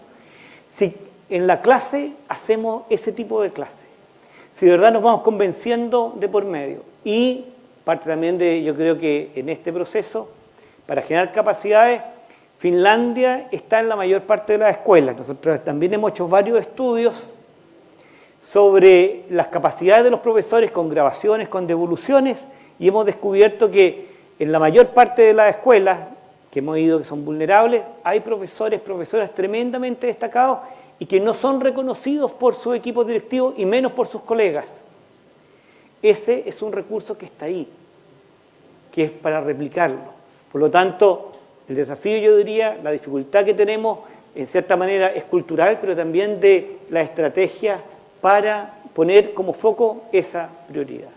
si en la clase hacemos ese tipo de clase. Si de verdad nos vamos convenciendo de por medio. Y parte también de, yo creo que en este proceso, para generar capacidades, Finlandia está en la mayor parte de las escuelas. Nosotros también hemos hecho varios estudios sobre las capacidades de los profesores con grabaciones, con devoluciones, y hemos descubierto que en la mayor parte de las escuelas que hemos ido que son vulnerables, hay profesoras tremendamente destacados y que no son reconocidos por su equipo directivo y menos por sus colegas. Ese es un recurso que está ahí, que es para replicarlo. Por lo tanto, el desafío, yo diría, la dificultad que tenemos, en cierta manera, es cultural, pero también de la estrategia para poner como foco esa prioridad.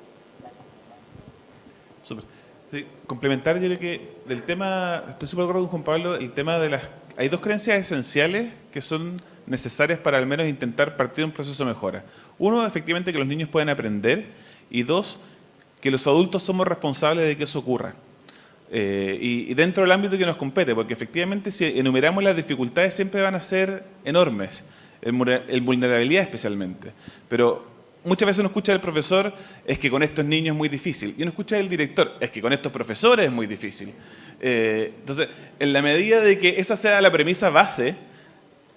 Súper. Sí, complementar, yo creo que del tema, estoy súper de acuerdo con Juan Pablo, el tema de hay dos creencias esenciales que son necesarias para al menos intentar partir de un proceso de mejora. Uno, efectivamente, que los niños pueden aprender, y dos, que los adultos somos responsables de que eso ocurra. Y dentro del ámbito que nos compete, porque efectivamente si enumeramos las dificultades siempre van a ser enormes, el vulnerabilidad especialmente, pero muchas veces uno escucha del profesor, es que con estos niños es muy difícil, y uno escucha del director, es que con estos profesores es muy difícil. Entonces, en la medida de que esa sea la premisa base,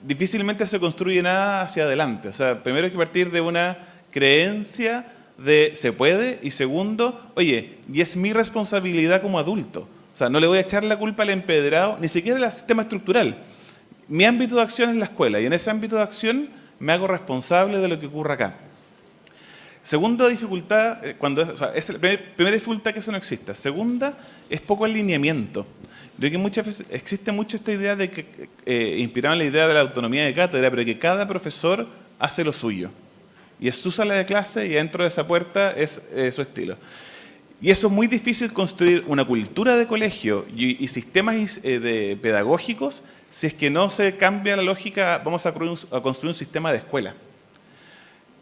difícilmente se construye nada hacia adelante. O sea, primero hay que partir de una creencia de se puede, y segundo, oye, y es mi responsabilidad como adulto. O sea, no le voy a echar la culpa al empedrado, ni siquiera al sistema estructural. Mi ámbito de acción es la escuela, y en ese ámbito de acción me hago responsable de lo que ocurra acá. Segunda dificultad, es la primera dificultad que eso no exista. Segunda, es poco alineamiento. Creo que muchas veces existe mucho esta idea de que, inspirada en la idea de la autonomía de cátedra, pero que cada profesor hace lo suyo. Y es su sala de clase y dentro de esa puerta es su estilo. Y eso es muy difícil construir una cultura de colegio y sistemas pedagógicos si es que no se cambia la lógica, vamos a construir un sistema de escuela.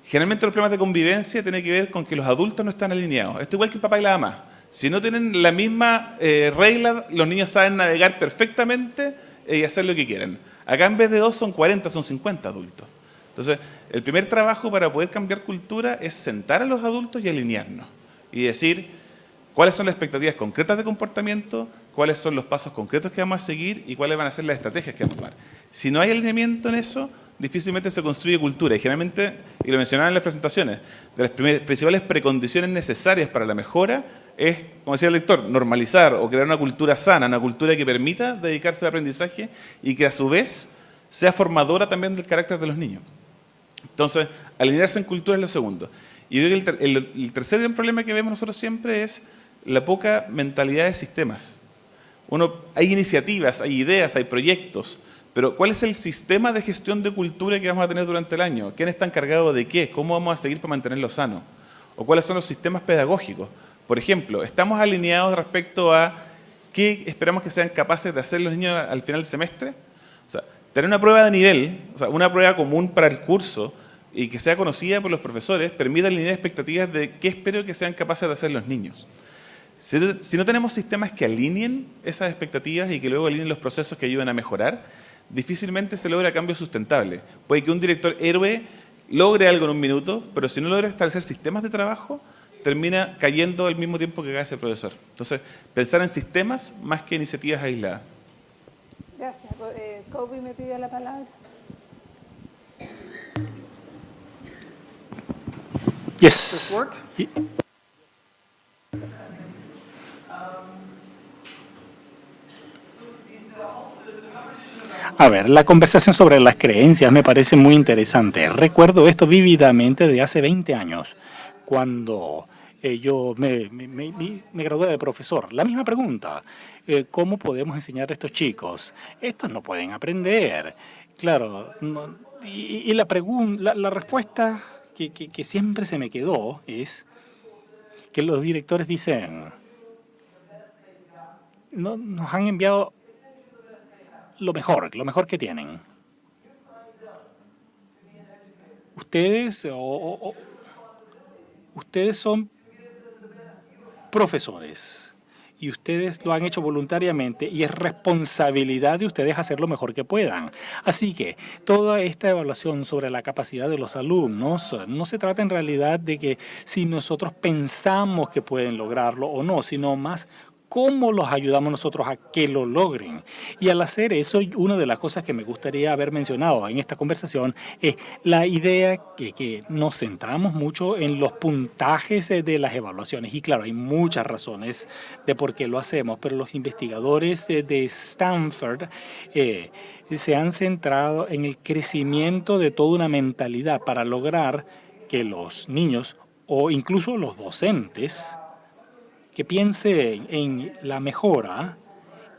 Generalmente los problemas de convivencia tienen que ver con que los adultos no están alineados. Esto igual que el papá y la mamá. Si no tienen la misma regla, los niños saben navegar perfectamente y hacer lo que quieren. Acá en vez de 2 son 40, son 50 adultos. Entonces, el primer trabajo para poder cambiar cultura es sentar a los adultos y alinearnos. Y decir cuáles son las expectativas concretas de comportamiento, cuáles son los pasos concretos que vamos a seguir y cuáles van a ser las estrategias que vamos a tomar. Si no hay alineamiento en eso, difícilmente se construye cultura. Y generalmente, y lo mencionaba en las presentaciones, de las principales precondiciones necesarias para la mejora es, como decía el lector, normalizar o crear una cultura sana, una cultura que permita dedicarse al aprendizaje y que a su vez sea formadora también del carácter de los niños. Entonces, alinearse en cultura es lo segundo. Y yo creo que el tercer gran problema que vemos nosotros siempre es la poca mentalidad de sistemas. Hay iniciativas, hay ideas, hay proyectos, pero ¿cuál es el sistema de gestión de cultura que vamos a tener durante el año? ¿Quién está encargado de qué? ¿Cómo vamos a seguir para mantenerlo sano? ¿O cuáles son los sistemas pedagógicos? Por ejemplo, ¿estamos alineados respecto a qué esperamos que sean capaces de hacer los niños al final del semestre? O sea, tener una prueba de nivel, o sea, una prueba común para el curso y que sea conocida por los profesores, permite alinear expectativas de qué espero que sean capaces de hacer los niños. Si no tenemos sistemas que alineen esas expectativas y que luego alineen los procesos que ayuden a mejorar, difícilmente se logra cambio sustentable. Puede que un director héroe logre algo en un minuto, pero si no logra establecer sistemas de trabajo, termina cayendo al mismo tiempo que cae ese profesor. Entonces, pensar en sistemas más que iniciativas aisladas. Gracias. Kobe me pidió la palabra. Yes. A ver, la conversación sobre las creencias me parece muy interesante. Recuerdo esto vívidamente de hace 20 años, cuando yo me gradué de profesor. La misma pregunta, ¿cómo podemos enseñar a estos chicos? Estos no pueden aprender. Claro, y la respuesta que siempre se me quedó es que los directores dicen, no, nos han enviado lo mejor que tienen. Ustedes son profesores y ustedes lo han hecho voluntariamente y es responsabilidad de ustedes hacer lo mejor que puedan. Así que toda esta evaluación sobre la capacidad de los alumnos no se trata en realidad de que si nosotros pensamos que pueden lograrlo o no, sino más cómo los ayudamos nosotros a que lo logren. Y al hacer eso, una de las cosas que me gustaría haber mencionado en esta conversación es la idea que nos centramos mucho en los puntajes de las evaluaciones. Y claro, hay muchas razones de por qué lo hacemos, pero los investigadores de Stanford se han centrado en el crecimiento de toda una mentalidad para lograr que los niños o incluso los docentes que piensen en la mejora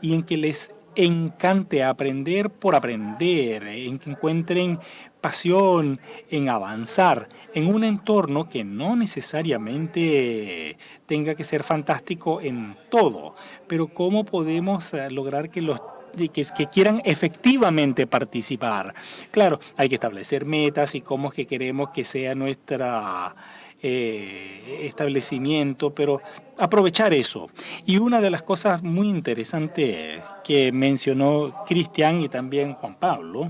y en que les encante aprender por aprender, en que encuentren pasión en avanzar en un entorno que no necesariamente tenga que ser fantástico en todo, pero cómo podemos lograr que los que quieran efectivamente participar. Claro, hay que establecer metas y cómo es que queremos que sea nuestra establecimiento, pero aprovechar eso. Y una de las cosas muy interesantes que mencionó Cristian y también Juan Pablo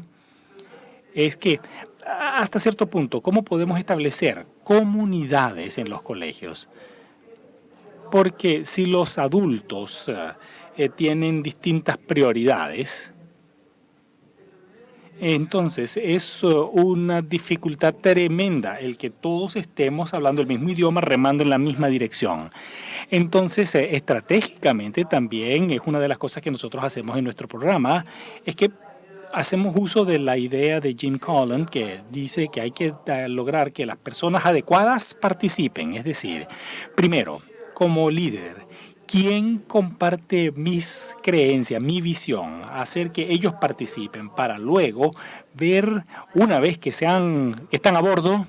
es que hasta cierto punto, ¿cómo podemos establecer comunidades en los colegios? Porque si los adultos tienen distintas prioridades, entonces es una dificultad tremenda el que todos estemos hablando el mismo idioma, remando en la misma dirección. Entonces, estratégicamente también es una de las cosas que nosotros hacemos en nuestro programa, es que hacemos uso de la idea de Jim Collins que dice que hay que lograr que las personas adecuadas participen. Es decir, primero, como líder, ¿quién comparte mis creencias, mi visión? Hacer que ellos participen para luego ver, una vez que están a bordo,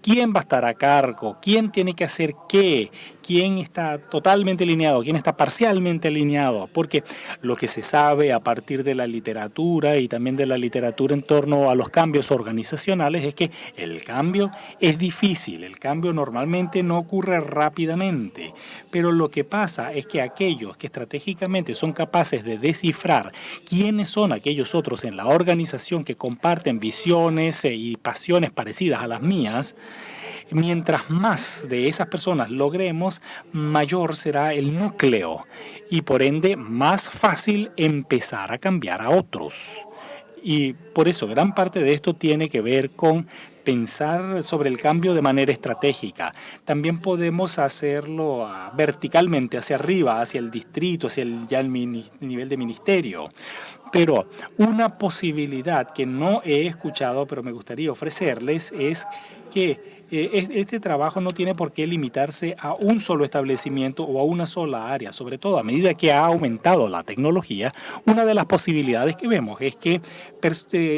quién va a estar a cargo, quién tiene que hacer qué, quién está totalmente alineado, quién está parcialmente alineado, porque lo que se sabe a partir de la literatura y también de la literatura en torno a los cambios organizacionales es que el cambio es difícil, el cambio normalmente no ocurre rápidamente, pero lo que pasa es que aquellos que estratégicamente son capaces de descifrar quiénes son aquellos otros en la organización que comparten visiones y pasiones parecidas a las mías, mientras más de esas personas logremos, mayor será el núcleo y por ende más fácil empezar a cambiar a otros. Y por eso gran parte de esto tiene que ver con pensar sobre el cambio de manera estratégica. También podemos hacerlo verticalmente, hacia arriba, hacia el distrito, hacia el nivel de ministerio. Pero una posibilidad que no he escuchado, pero me gustaría ofrecerles, es que este trabajo no tiene por qué limitarse a un solo establecimiento o a una sola área. Sobre todo, a medida que ha aumentado la tecnología, una de las posibilidades que vemos es que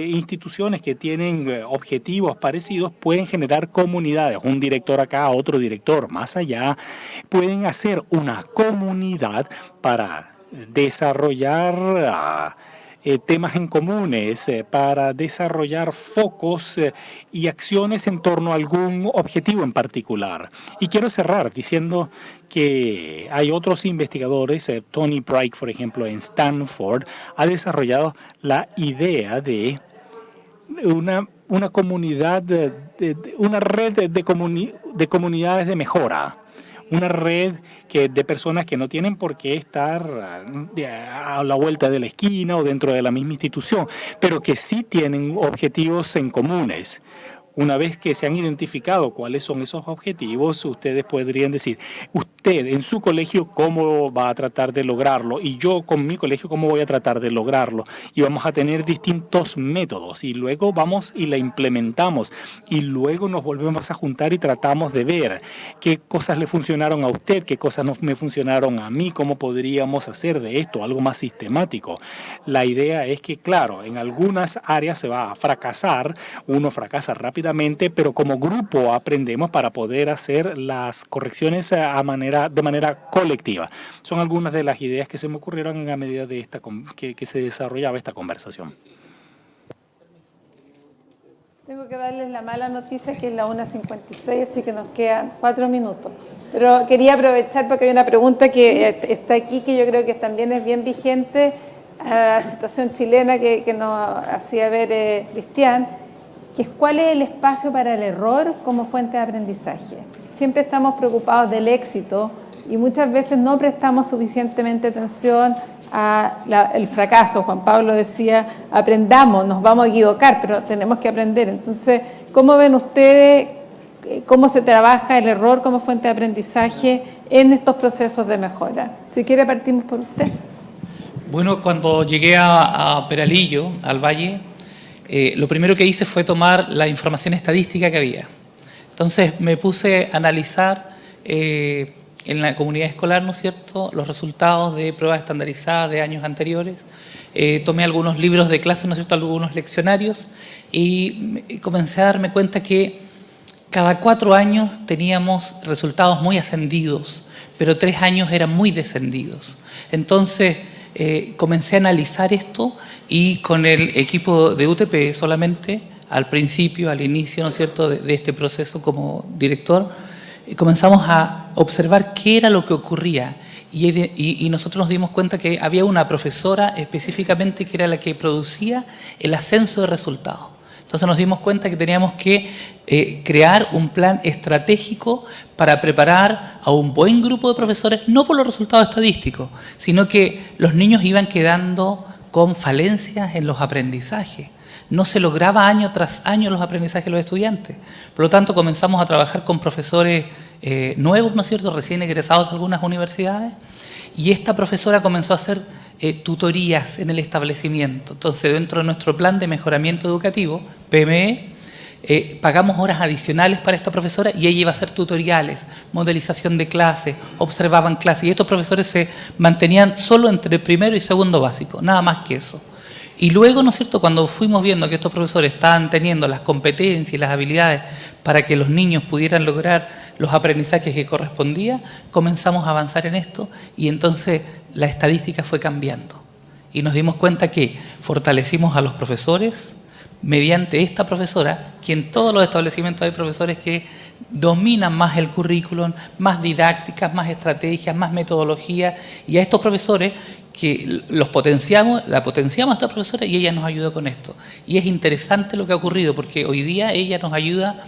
instituciones que tienen objetivos parecidos pueden generar comunidades. Un director acá, otro director más allá, pueden hacer una comunidad para desarrollar temas en comunes, para desarrollar focos y acciones en torno a algún objetivo en particular. Y quiero cerrar diciendo que hay otros investigadores, Tony Pryke, por ejemplo, en Stanford, ha desarrollado la idea de una comunidad, una red de comunidades de mejora. Una red de personas que no tienen por qué estar a la vuelta de la esquina o dentro de la misma institución, pero que sí tienen objetivos en comunes. Una vez que se han identificado cuáles son esos objetivos, ustedes podrían decir, usted en su colegio cómo va a tratar de lograrlo y yo con mi colegio cómo voy a tratar de lograrlo. Y vamos a tener distintos métodos y luego vamos y la implementamos y luego nos volvemos a juntar y tratamos de ver qué cosas le funcionaron a usted, qué cosas no me funcionaron a mí, cómo podríamos hacer de esto algo más sistemático. La idea es que, claro, en algunas áreas se va a fracasar, uno fracasa rápidamente, pero como grupo aprendemos para poder hacer las correcciones de manera colectiva. Son algunas de las ideas que se me ocurrieron a medida de que se desarrollaba esta conversación. Tengo que darles la mala noticia que es la 1:56, así que nos quedan 4 minutos. Pero quería aprovechar porque hay una pregunta que está aquí que yo creo que también es bien vigente a la situación chilena que nos hacía ver Cristian, que es cuál es el espacio para el error como fuente de aprendizaje. Siempre estamos preocupados del éxito y muchas veces no prestamos suficientemente atención al fracaso. Juan Pablo decía, aprendamos, nos vamos a equivocar, pero tenemos que aprender. Entonces, ¿cómo ven ustedes cómo se trabaja el error como fuente de aprendizaje en estos procesos de mejora? Si quiere, partimos por usted. Bueno, cuando llegué a Peralillo, al Valle, lo primero que hice fue tomar la información estadística que había. Entonces me puse a analizar en la comunidad escolar, ¿no es cierto?, los resultados de pruebas estandarizadas de años anteriores. Tomé algunos libros de clase, ¿no es cierto?, algunos leccionarios y comencé a darme cuenta que cada 4 años teníamos resultados muy ascendidos, pero 3 años eran muy descendidos. Entonces comencé a analizar esto y con el equipo de UTP solamente, al principio, al inicio, ¿no es cierto?, de este proceso como director, comenzamos a observar qué era lo que ocurría y nosotros nos dimos cuenta que había una profesora específicamente que era la que producía el ascenso de resultados. Entonces nos dimos cuenta que teníamos que crear un plan estratégico para preparar a un buen grupo de profesores, no por los resultados estadísticos, sino que los niños iban quedando con falencias en los aprendizajes. No se lograba año tras año los aprendizajes de los estudiantes. Por lo tanto, comenzamos a trabajar con profesores nuevos, ¿no es cierto?, recién egresados de algunas universidades, y esta profesora comenzó a hacer tutorías en el establecimiento. Entonces, dentro de nuestro plan de mejoramiento educativo, PME, pagamos horas adicionales para esta profesora y ella iba a hacer tutoriales, modelización de clases, observaban clases, y estos profesores se mantenían solo entre primero y segundo básico, nada más que eso. Y luego, ¿no es cierto?, cuando fuimos viendo que estos profesores estaban teniendo las competencias y las habilidades para que los niños pudieran lograr los aprendizajes que correspondía, comenzamos a avanzar en esto y entonces la estadística fue cambiando. Y nos dimos cuenta que fortalecimos a los profesores mediante esta profesora, que en todos los establecimientos hay profesores que dominan más el currículum, más didácticas, más estrategias, más metodología, y a estos profesores que los potenciamos, la potenciamos a esta profesora y ella nos ayuda con esto. Y es interesante lo que ha ocurrido porque hoy día ella nos ayuda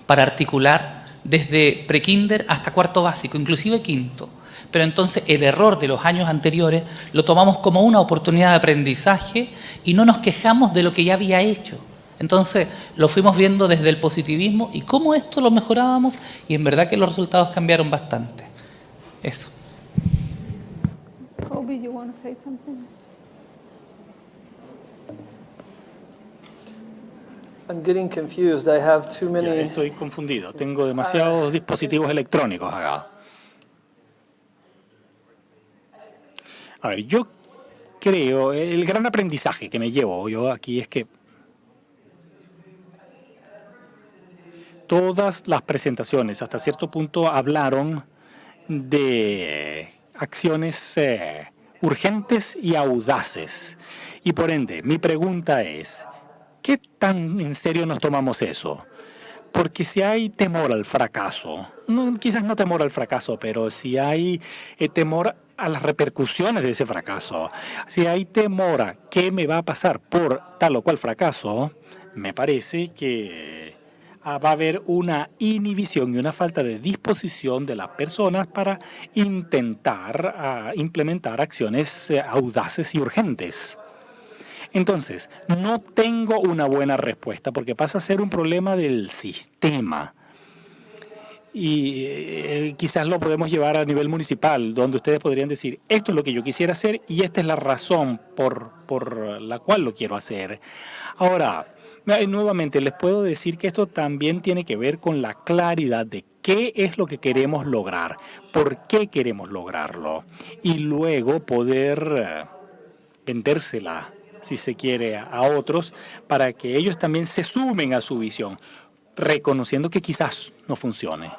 para articular desde prekinder hasta cuarto básico, inclusive quinto. Pero entonces el error de los años anteriores lo tomamos como una oportunidad de aprendizaje y no nos quejamos de lo que ya había hecho. Entonces lo fuimos viendo desde el positivismo y cómo esto lo mejorábamos y en verdad que los resultados cambiaron bastante. Eso. Kobe, you want to say something? I'm getting confused. I have too Ya, many. estoy confundido. Tengo demasiados dispositivos electrónicos acá. A ver, yo creo, el gran aprendizaje que me llevo yo aquí es que todas las presentaciones hasta cierto punto hablaron de acciones urgentes y audaces. Y por ende, mi pregunta es, ¿qué tan en serio nos tomamos eso? Porque si hay temor al fracaso, quizás no temor al fracaso, pero si hay temor a las repercusiones de ese fracaso, si hay temor a qué me va a pasar por tal o cual fracaso, me parece que va a haber una inhibición y una falta de disposición de las personas para intentar implementar acciones audaces y urgentes. Entonces, no tengo una buena respuesta porque pasa a ser un problema del sistema. Y quizás lo podemos llevar a nivel municipal, donde ustedes podrían decir, esto es lo que yo quisiera hacer y esta es la razón por la cual lo quiero hacer. Ahora, nuevamente les puedo decir que esto también tiene que ver con la claridad de qué es lo que queremos lograr, por qué queremos lograrlo, y luego poder vendérsela, si se quiere, a otros para que ellos también se sumen a su visión, reconociendo que quizás no funcione.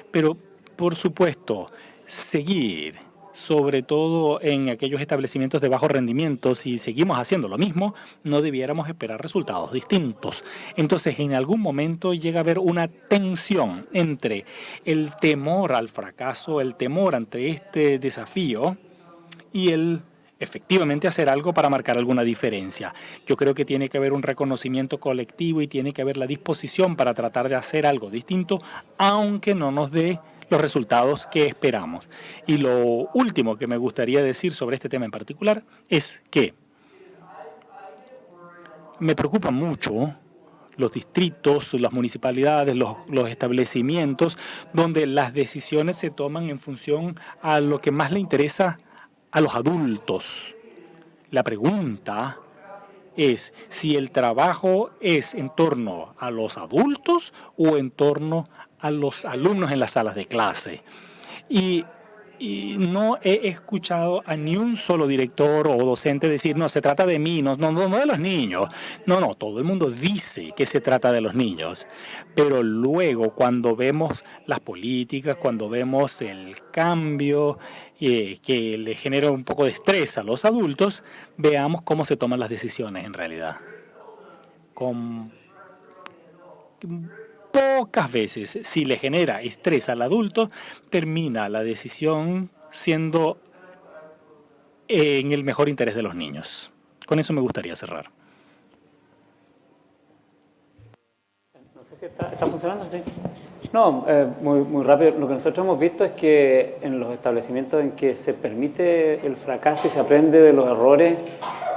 Pero, por supuesto, seguir, sobre todo en aquellos establecimientos de bajo rendimiento, si seguimos haciendo lo mismo, no debiéramos esperar resultados distintos. Entonces, en algún momento llega a haber una tensión entre el temor al fracaso, el temor ante este desafío y el efectivamente hacer algo para marcar alguna diferencia. Yo creo que tiene que haber un reconocimiento colectivo y tiene que haber la disposición para tratar de hacer algo distinto, aunque no nos dé los resultados que esperamos. Y lo último que me gustaría decir sobre este tema en particular es que me preocupa mucho los distritos, las municipalidades, los establecimientos, donde las decisiones se toman en función a lo que más le interesa a los adultos. La pregunta es si el trabajo es en torno a los adultos o en torno a los alumnos en las salas de clase. Y no he escuchado a ni un solo director o docente decir, no, se trata de mí, no de los niños. No, todo el mundo dice que se trata de los niños. Pero luego, cuando vemos las políticas, cuando vemos el cambio que le genera un poco de estrés a los adultos, veamos cómo se toman las decisiones en realidad. Con pocas veces, si le genera estrés al adulto, termina la decisión siendo en el mejor interés de los niños. Con eso me gustaría cerrar. No sé si está funcionando, ¿sí? No, muy rápido. Lo que nosotros hemos visto es que en los establecimientos en que se permite el fracaso y se aprende de los errores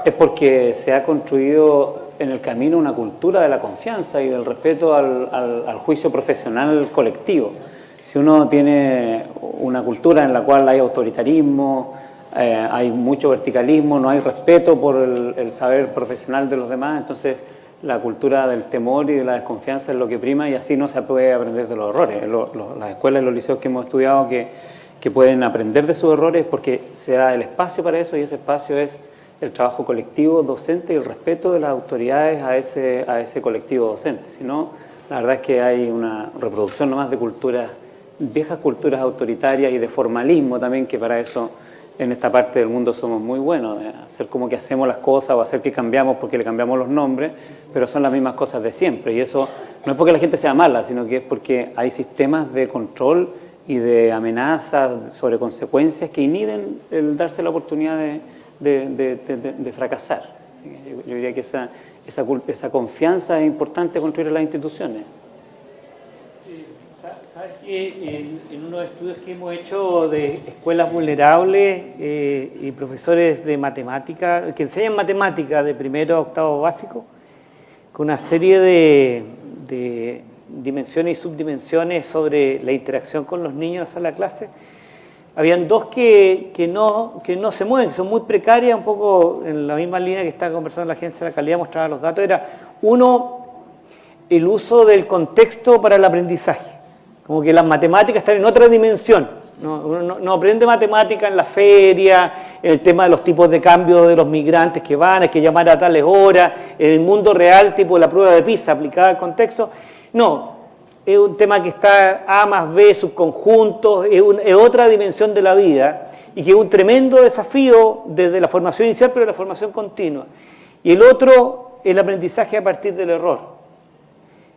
es porque se ha construido en el camino una cultura de la confianza y del respeto al juicio profesional colectivo. Si uno tiene una cultura en la cual hay autoritarismo, hay mucho verticalismo, no hay respeto por el saber profesional de los demás, entonces la cultura del temor y de la desconfianza es lo que prima y así no se puede aprender de los errores. Las escuelas y los liceos que hemos estudiado que pueden aprender de sus errores porque se da el espacio para eso y ese espacio es el trabajo colectivo docente y el respeto de las autoridades a ese colectivo docente. Si no, la verdad es que hay una reproducción nomás de culturas, viejas culturas autoritarias y de formalismo también, que para eso en esta parte del mundo somos muy buenos, de hacer como que hacemos las cosas o hacer que cambiamos porque le cambiamos los nombres, pero son las mismas cosas de siempre. Y eso no es porque la gente sea mala, sino que es porque hay sistemas de control y de amenazas sobre consecuencias que inhiben el darse la oportunidad de fracasar. Yo diría que esa confianza es importante construir en las instituciones. ¿Sabes que en unos estudios que hemos hecho de escuelas vulnerables y profesores de matemática, que enseñan matemática de primero a octavo básico, con una serie de dimensiones y subdimensiones sobre la interacción con los niños en la sala de clase. Habían dos que no se mueven, que son muy precarias, un poco en la misma línea que está conversando la Agencia de la Calidad, mostraba los datos. Era uno, el uso del contexto para el aprendizaje, como que las matemáticas están en otra dimensión. Uno no aprende matemática en la feria, en el tema de los tipos de cambio de los migrantes que van, hay que llamar a tales horas, en el mundo real, tipo la prueba de PISA aplicada al contexto. No, es un tema que está A más B, subconjuntos, es otra dimensión de la vida y que es un tremendo desafío desde la formación inicial, pero la formación continua. Y el otro, el aprendizaje a partir del error.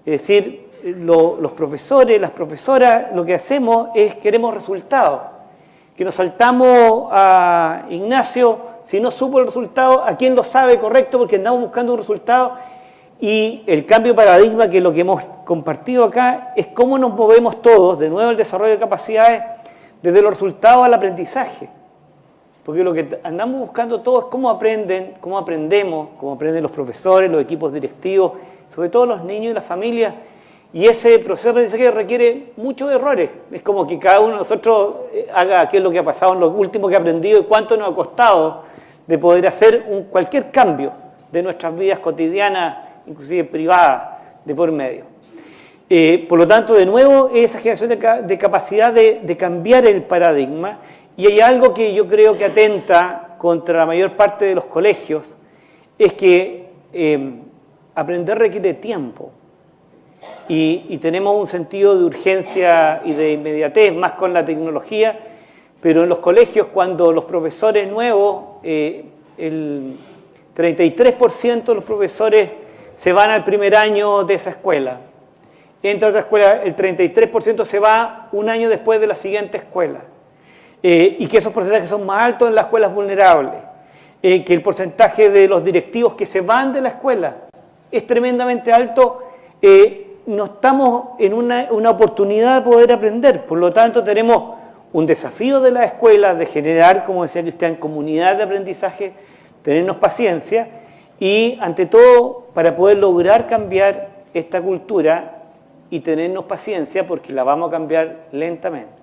Es decir, los profesores, las profesoras, lo que hacemos es queremos resultados. Que nos saltamos a Ignacio, si no supo el resultado, ¿a quién lo sabe correcto? Porque andamos buscando un resultado. Y el cambio de paradigma, que es lo que hemos compartido acá, es cómo nos movemos todos, de nuevo el desarrollo de capacidades, desde los resultados al aprendizaje. Porque lo que andamos buscando todos es cómo aprenden, cómo aprendemos, cómo aprenden los profesores, los equipos directivos, sobre todo los niños y las familias. Y ese proceso de aprendizaje requiere muchos errores. Es como que cada uno de nosotros haga qué es lo que ha pasado en lo último que ha aprendido y cuánto nos ha costado de poder hacer cualquier cambio de nuestras vidas cotidianas, inclusive privadas, de por medio. Por lo tanto, de nuevo, esa generación de capacidad de cambiar el paradigma. Y hay algo que yo creo que atenta contra la mayor parte de los colegios, es que aprender requiere tiempo. Y tenemos un sentido de urgencia y de inmediatez más con la tecnología, pero en los colegios, cuando los profesores nuevos, el 33% de los profesores se van al primer año de esa escuela. Entra a otra escuela, el 33% se va un año después de la siguiente escuela. Y que esos porcentajes son más altos en las escuelas vulnerables. Que el porcentaje de los directivos que se van de la escuela es tremendamente alto. No estamos en una oportunidad de poder aprender. Por lo tanto, tenemos un desafío de las escuelas de generar, como decía Cristian, comunidad de aprendizaje, tenernos paciencia y, ante todo, para poder lograr cambiar esta cultura y tenernos paciencia porque la vamos a cambiar lentamente.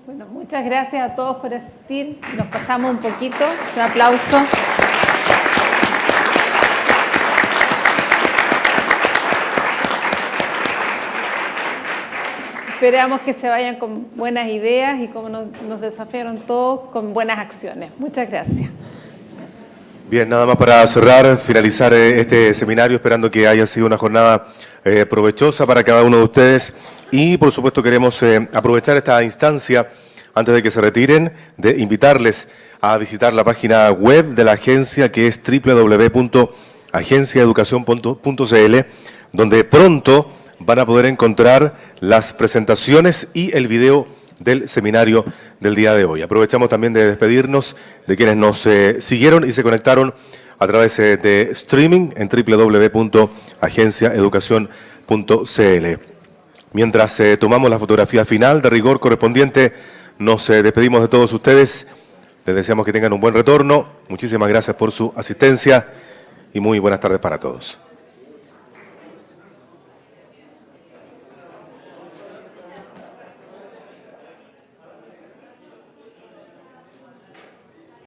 Bueno, muchas gracias a todos por asistir. Nos pasamos un poquito. Un aplauso. Esperamos que se vayan con buenas ideas y como nos desafiaron todos, con buenas acciones. Muchas gracias. Bien, nada más para cerrar, finalizar este seminario, esperando que haya sido una jornada provechosa para cada uno de ustedes. Y, por supuesto, queremos aprovechar esta instancia, antes de que se retiren, de invitarles a visitar la página web de la agencia, que es www.agenciaeducacion.cl, donde pronto van a poder encontrar las presentaciones y el video del seminario del día de hoy. Aprovechamos también de despedirnos de quienes nos siguieron y se conectaron a través de streaming en www.agenciaeducacion.cl. Mientras tomamos la fotografía final de rigor correspondiente, nos despedimos de todos ustedes. Les deseamos que tengan un buen retorno. Muchísimas gracias por su asistencia y muy buenas tardes para todos.